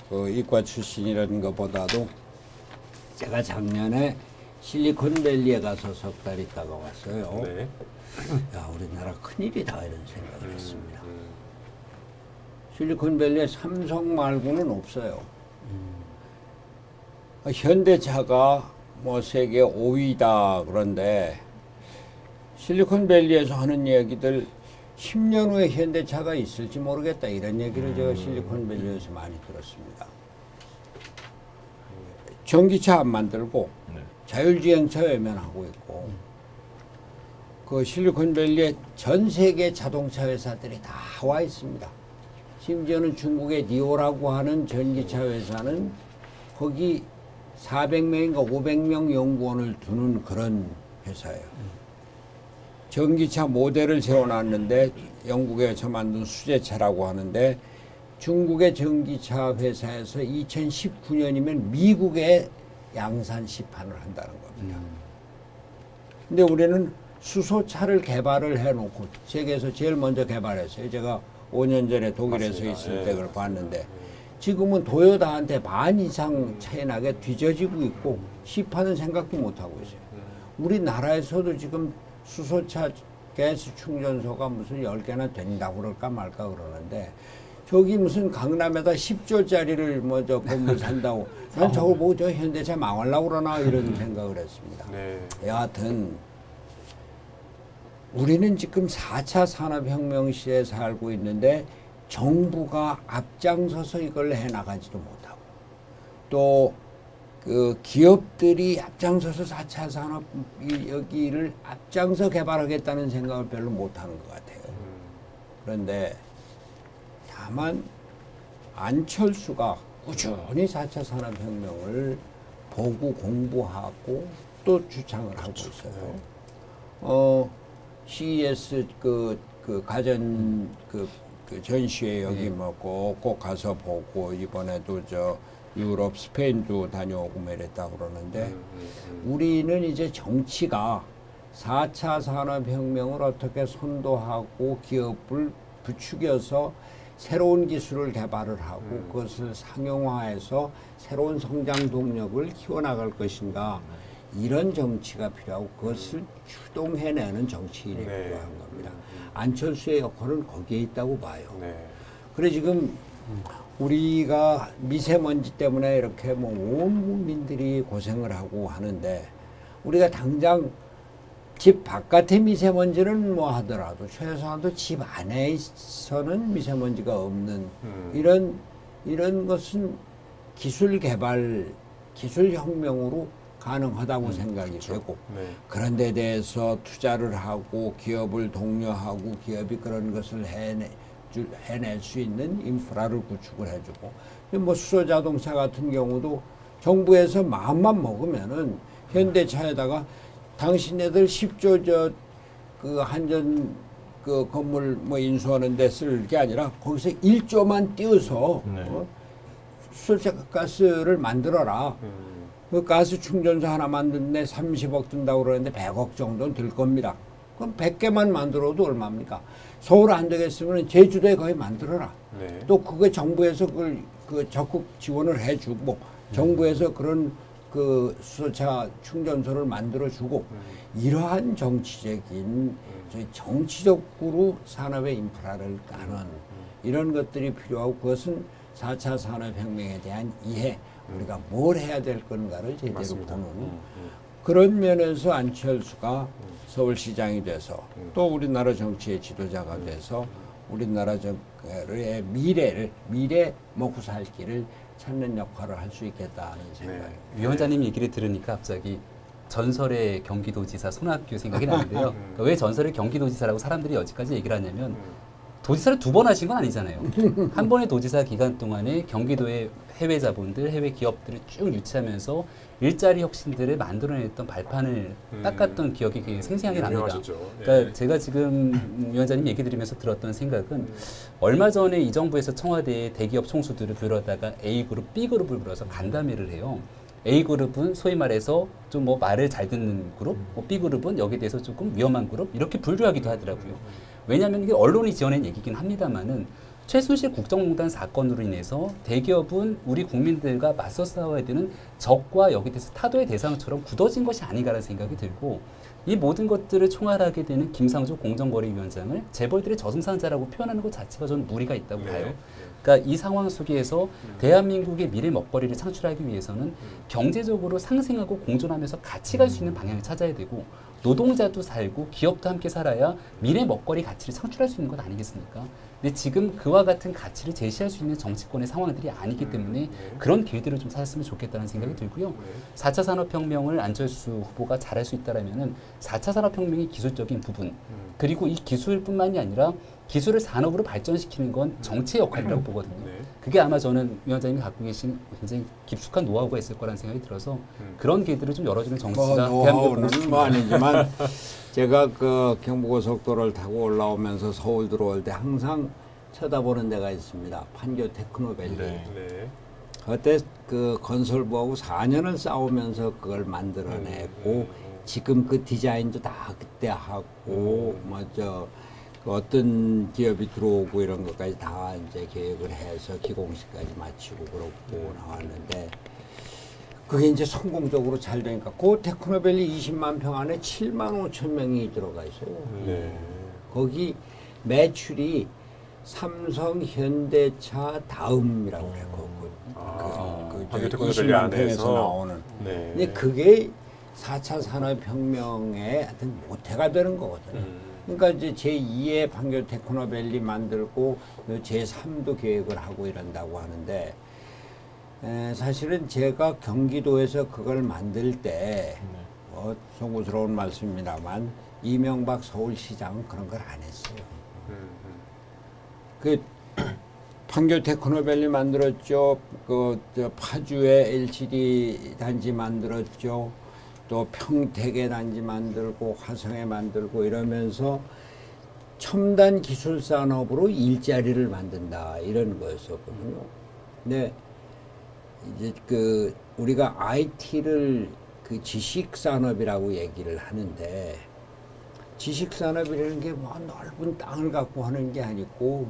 그 이과 출신이라는 것보다도 제가 작년에 실리콘밸리에 가서 석 달 있다가 왔어요. 야, 우리나라 큰일이다 이런 생각을 했습니다. 실리콘밸리에 삼성 말고는 없어요. 현대차가 뭐 세계 5위다 그런데 실리콘밸리에서 하는 얘기들 10년 후에 현대차가 있을지 모르겠다 이런 얘기를 제가 실리콘밸리에서 많이 들었습니다. 전기차 안 만들고 자율주행차 외면하고 있고 그 실리콘밸리에 전 세계 자동차 회사들이 다 와 있습니다. 심지어는 중국의 니오라고 하는 전기차 회사는 거기 400명인가 500명 연구원을 두는 그런 회사예요. 전기차 모델을 세워놨는데 영국에서 만든 수제차라고 하는데 중국의 전기차 회사에서 2019년이면 미국에 양산 시판을 한다는 겁니다. 근데 우리는 수소차를 개발을 해놓고 세계에서 제일 먼저 개발했어요. 제가 5년 전에 독일에서 있을 때 그걸 봤는데 지금은 도요타한테 반 이상 차이 나게 뒤져지고 있고 시판은 생각도 못하고 있어요. 우리나라에서도 지금 수소차 가스 충전소가 무슨 10개나 된다고 그럴까 말까 그러는데 저기 무슨 강남에다 10조짜리를 뭐 저 건물 산다고 난 저걸 보고 저 현대차 망하려고 그러나 이런 생각을 했습니다. 여하튼 우리는 지금 4차 산업혁명 시대에 살고 있는데 정부가 앞장서서 이걸 해나가지도 못하고 또 그 기업들이 앞장서서 4차 산업 여기를 앞장서 개발하겠다는 생각을 별로 못하는 것 같아요. 그런데 다만 안철수가 꾸준히 4차 산업혁명을 보고 공부하고 또 주창을 하고 있어요. CES 그 가전 그 전시회 여기 뭐 꼭 가서 보고 이번에도 저 유럽 스페인도 다녀오고 이랬다 그러는데 우리는 이제 정치가 4차 산업혁명을 어떻게 선도하고 기업을 부추겨서 새로운 기술을 개발을 하고 그것을 상용화해서 새로운 성장 동력을 키워나갈 것인가 이런 정치가 필요하고 그것을 추동해내는 정치인이 필요한 겁니다. 안철수의 역할은 거기에 있다고 봐요. 그래 지금 우리가 미세먼지 때문에 이렇게 뭐 온 국민들이 고생을 하고 하는데 우리가 당장 집 바깥의 미세먼지는 뭐 하더라도 최소한도 집 안에서는 미세먼지가 없는 이런 것은 기술 개발, 기술 혁명으로 가능하다고 생각이 되고 그런 데 대해서 투자를 하고 기업을 독려하고 기업이 그런 것을 해낼 수 있는 인프라를 구축을 해주고 뭐 수소자동차 같은 경우도 정부에서 마음만 먹으면은 현대차에다가 당신네들 10조 그 한전 그 건물 뭐 인수하는 데 쓸 게 아니라 거기서 1조만 띄워서 수소가스를 만들어라. 그 가스 충전소 하나 만드는데 30억 든다고 그러는데 100억 정도는 들 겁니다. 그럼 100개만 만들어도 얼마입니까? 서울 안 되겠으면 제주도에 거의 만들어라. 또 그게 정부에서 그걸 그 적극 지원을 해주고 정부에서 그런 그 수소차 충전소를 만들어주고 이러한 정치적인 정치적으로 산업의 인프라를 까는 이런 것들이 필요하고 그것은 4차 산업혁명에 대한 이해 우리가 뭘 해야 될 건가를 제대로 맞습니다. 보는 그런 면에서 안철수가 서울시장이 돼서 또 우리나라 정치의 지도자가 돼서 우리나라의 미래 먹고 살 길을 찾는 역할을 할 수 있겠다는 생각입니다. 위원장님 얘기를 들으니까 갑자기 전설의 경기도지사 손학규 생각이 나는데요. 그러니까 왜 전설의 경기도지사라고 사람들이 여지까지 얘기를 하냐면 도지사를 2번 하신 건 아니잖아요. 한 번의 도지사 기간 동안에 경기도의 해외 자본들, 해외 기업들을 쭉 유치하면서 일자리 혁신들을 만들어냈던 발판을 닦았던 기억이 굉장히 생생하게 납니다. 그러니까 제가 지금 위원장님 얘기 들으면서 들었던 생각은 얼마 전에 이 정부에서 청와대에 대기업 총수들을 불러다가 A그룹, B그룹을 불러서 간담회를 해요. A그룹은 소위 말해서 좀 뭐 말을 잘 듣는 그룹, B그룹은 여기에 대해서 조금 위험한 그룹 이렇게 분류하기도 하더라고요. 왜냐하면 이게 언론이 지어낸 얘기긴 합니다만은 최순실 국정농단 사건으로 인해서 대기업은 우리 국민들과 맞서 싸워야 되는 적과 여기에 대해서 타도의 대상처럼 굳어진 것이 아닌가라는 생각이 들고 이 모든 것들을 총괄하게 되는 김상조 공정거래위원장을 재벌들의 저승사자라고 표현하는 것 자체가 저는 무리가 있다고 봐요. 그러니까 이 상황 속에서 대한민국의 미래 먹거리를 창출하기 위해서는 경제적으로 상생하고 공존하면서 같이 갈 수 있는 방향을 찾아야 되고 노동자도 살고 기업도 함께 살아야 미래 먹거리 가치를 창출할 수 있는 것 아니겠습니까? 근데 지금 그와 같은 가치를 제시할 수 있는 정치권의 상황들이 아니기 때문에 그런 기회들을 좀 찾았으면 좋겠다는 생각이 들고요. 4차 산업혁명을 안철수 후보가 잘할 수 있다라면은 4차 산업혁명의 기술적인 부분 그리고 이 기술뿐만이 아니라 기술을 산업으로 발전시키는 건 정치의 역할이라고 보거든요. 그게 아마 저는 위원장님이 갖고 계신 굉장히 깊숙한 노하우가 있을 거라는 생각이 들어서 그런 기회들을 좀 열어주는 정치가 노하우는 뭐 아니지만 제가 그 경부고속도로를 타고 올라오면서 서울 들어올 때 항상 쳐다보는 데가 있습니다. 판교 테크노밸리. 그때 그 건설부하고 4년을 싸우면서 그걸 만들어냈고 지금 그 디자인도 다 그때 하고 뭐저 어떤 기업이 들어오고 이런 것까지 다 이제 계획을 해서 기공식까지 마치고 그렇고 나왔는데 그게 이제 성공적으로 잘 되니까 그 테크노밸리 20만 평 안에 7만 5천 명이 들어가 있어요. 거기 매출이 삼성, 현대차 다음이라고 그래요. 판교 테크노밸리 20만 평에서 나오는. 근데 그게 4차 산업혁명의 하여튼 모태가 되는 거거든요. 그러니까 이제 제2의 판교 테크노밸리 만들고 제3도 계획을 하고 이런다고 하는데 사실은 제가 경기도에서 그걸 만들 때 송구스러운 말씀입니다만 이명박 서울시장은 그런 걸 안 했어요. 그 판교 테크노밸리 만들었죠. 그 파주에 LCD 단지 만들었죠. 또 평택에 단지 만들고 화성에 만들고 이러면서 첨단 기술 산업으로 일자리를 만든다 이런 거였었거든요. 근데 이제 그 우리가 IT를 그 지식 산업이라고 얘기를 하는데 지식 산업이라는 게 뭐 넓은 땅을 갖고 하는 게 아니고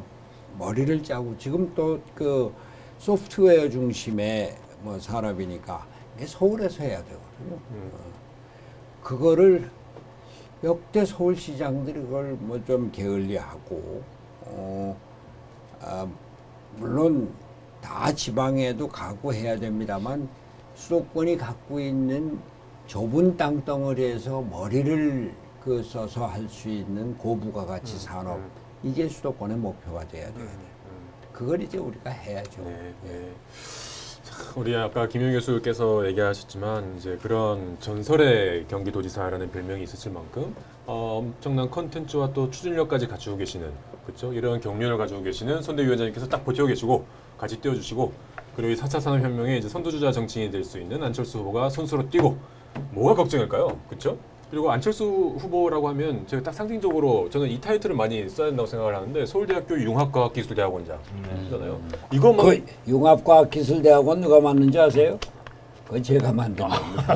머리를 짜고 지금 또 그 소프트웨어 중심의 뭐 산업이니까 서울에서 해야 되거든요. 그거를 역대 서울시장들이 그걸 뭐 좀 게을리하고 물론 다 지방에도 가고 해야 됩니다만 수도권이 갖고 있는 좁은 땅덩어리에서 머리를 그 써서 할 수 있는 고부가가치 산업 이게 수도권의 목표가 돼야 돼요. 그걸 이제 우리가 해야죠. 네, 네. 우리 아까 김용 교수께서 얘기하셨지만 이제 그런 전설의 경기도지사라는 별명이 있으실 만큼 엄청난 컨텐츠와 또 추진력까지 갖추고 계시는 그렇죠? 이런 경륜을 가지고 계시는 선대 위원장님께서 딱 버티고 계시고 같이 뛰어주시고 그리고 이 4차 산업혁명의 이제 선두주자 정치인이 될 수 있는 안철수 후보가 선수로 뛰고 뭐가 걱정일까요? 그렇죠? 그리고 안철수 후보라고 하면 제가 딱 상징적으로 저는 이 타이틀을 많이 써야 된다고 생각을 하는데 서울대학교 융합과학기술대학원장이잖아요. 이것만 그 융합과학기술대학원 누가 만든지 아세요? 그거 제가 만든 겁니다.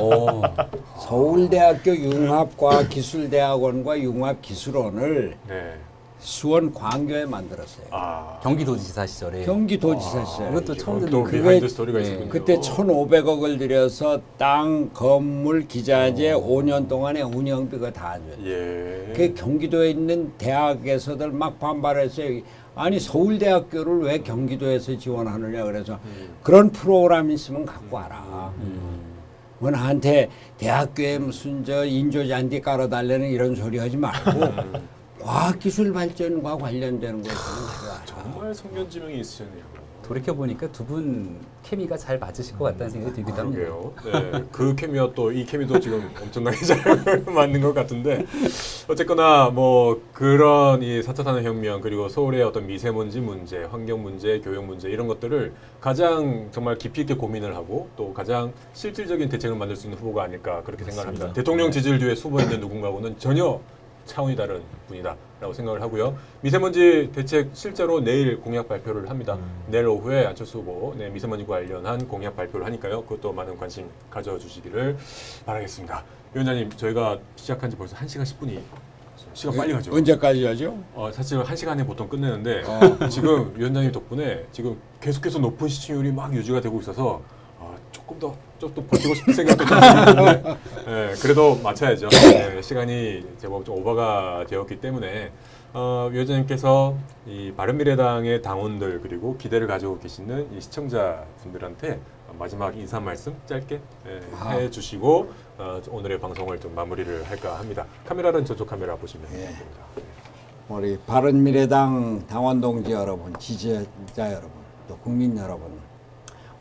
서울대학교 융합과학기술대학원과 융합기술원을 네. 수원 광교에 만들었어요. 경기도지사 시절에. 경기도지사 시절에. 이것도 처음 듣는 비하인드 스토리가 있었군요. 그때 1,500억을 들여서 땅, 건물, 기자재 5년 동안의 운영비가 다 안 줘요. 예. 그 경기도에 있는 대학에서들 막 반발했어요. 아니 서울대학교를 왜 경기도에서 지원하느냐 그래서 그런 프로그램 있으면 갖고 와라. 뭐 나한테 대학교에 무슨 저 인조잔디 깔아달라는 이런 소리 하지 말고 과학기술 발전과 관련되는 것에서는 가져와라. 정말 성견지명이 있으셨네요. 돌이켜보니까 두 분 케미가 잘 맞으실 것 같다는 생각이 들기도 합니다. 네, 그 케미와 또 이 케미도 지금 엄청나게 잘 맞는 것 같은데 어쨌거나 뭐 그런 이 4차 산업혁명 그리고 서울의 어떤 미세먼지 문제, 환경 문제, 교육 문제 이런 것들을 가장 정말 깊이 있게 고민을 하고 또 가장 실질적인 대책을 만들 수 있는 후보가 아닐까 그렇게 생각을 합니다. 대통령 지지율 뒤에 후보했는 누군가하고는 전혀 차원이 다른 분이다라고 생각을 하고요. 미세먼지 대책 실제로 내일 공약 발표를 합니다. 내일 오후에 안철수 후보 미세먼지와 관련한 공약 발표를 하니까요. 그것도 많은 관심 가져주시기를 바라겠습니다. 위원장님, 저희가 시작한 지 벌써 1시간 10분이 시간 빨리 가죠. 언제까지 하죠? 사실 1시간에 보통 끝내는데 지금 위원장님 덕분에 지금 계속해서 높은 시청률이 막 유지가 되고 있어서 조금 더 버티고 싶은 생각도 좀 드는데 네, 그래도 맞춰야죠. 네, 시간이 제법 좀 오버가 되었기 때문에 위원장님께서 이 바른미래당의 당원들 그리고 기대를 가지고 계시는 이 시청자분들한테 마지막 인사 말씀 짧게 해주시고 오늘의 방송을 좀 마무리를 할까 합니다. 카메라는 저쪽 카메라 보시면 됩니다. 우리 바른미래당 당원 동지 여러분, 지지자 여러분, 또 국민 여러분,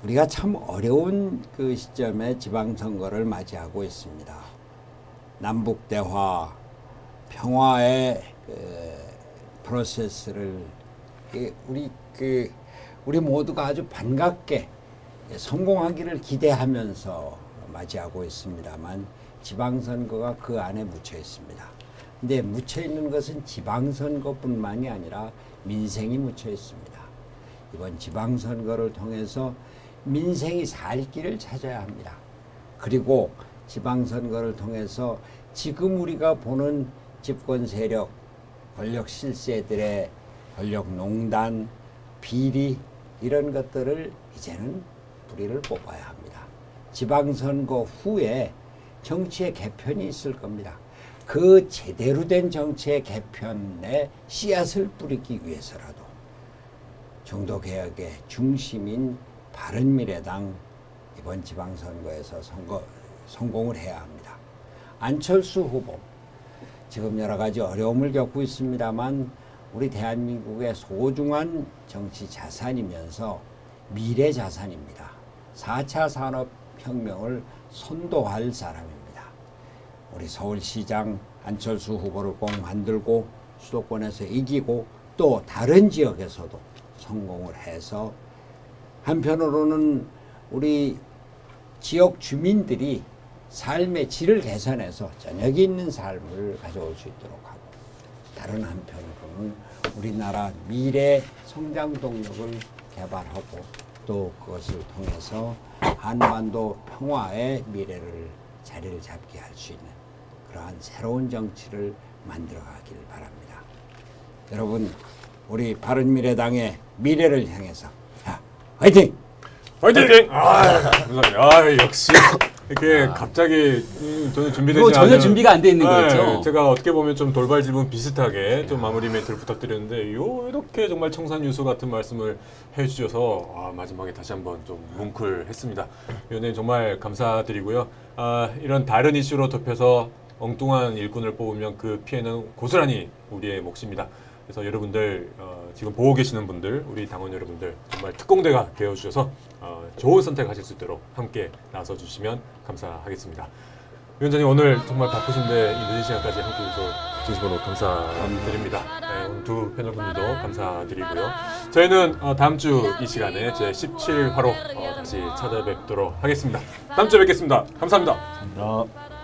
우리가 참 어려운 그 시점에 지방선거를 맞이하고 있습니다. 남북대화, 평화의 프로세스를 우리 모두가 아주 반갑게 성공하기를 기대하면서 맞이하고 있습니다만 지방선거가 그 안에 묻혀 있습니다. 근데 묻혀 있는 것은 지방선거뿐만이 아니라 민생이 묻혀 있습니다. 이번 지방선거를 통해서 민생이 살 길을 찾아야 합니다. 그리고 지방선거를 통해서 지금 우리가 보는 집권 세력, 권력 실세들의 권력 농단, 비리 이런 것들을 이제는 뿌리를 뽑아야 합니다. 지방선거 후에 정치의 개편이 있을 겁니다. 그 제대로 된 정치의 개편에 씨앗을 뿌리기 위해서라도 중도개혁의 중심인 바른미래당 이번 지방선거에서 성공을 해야 합니다. 안철수 후보 지금 여러 가지 어려움을 겪고 있습니다만 우리 대한민국의 소중한 정치 자산이면서 미래 자산입니다. 4차 산업혁명을 선도할 사람입니다. 우리 서울시장 안철수 후보를 꼭 만들고 수도권에서 이기고 또 다른 지역에서도 성공을 해서 한편으로는 우리 지역 주민들이 삶의 질을 개선해서 저녁이 있는 삶을 가져올 수 있도록 하고 다른 한편으로는 우리나라 미래 성장 동력을 개발하고 또 그것을 통해서 한반도 평화의 미래를 자리를 잡게 할 수 있는 그러한 새로운 정치를 만들어가기를 바랍니다. 여러분 우리 바른미래당의 미래를 향해서 화이팅! 화이팅! 감사합니다. 역시 이렇게 갑자기 저는 준비되지 전혀 않은 준비가 안 돼 있는 거였죠. 제가 어떻게 보면 좀 돌발 질문 비슷하게 좀 마무리 멘트를 부탁드렸는데 이렇게 정말 청산유수 같은 말씀을 해주셔서 마지막에 다시 한번 좀 뭉클했습니다. 위원님 정말 감사드리고요. 이런 다른 이슈로 덮여서 엉뚱한 일꾼을 뽑으면 그 피해는 고스란히 우리의 몫입니다. 그래서 여러분들 지금 보고 계시는 분들, 우리 당원 여러분들 정말 특공대가 되어주셔서 좋은 선택하실 수 있도록 함께 나서주시면 감사하겠습니다. 위원장님 오늘 정말 바쁘신데 이 늦은 시간까지 함께해주셔서 진심으로 감사드립니다. 네, 오늘 두 패널분들도 감사드리고요. 저희는 다음 주 이 시간에 제 17화로 다시 찾아뵙도록 하겠습니다. 다음 주에 뵙겠습니다. 감사합니다. 감사합니다.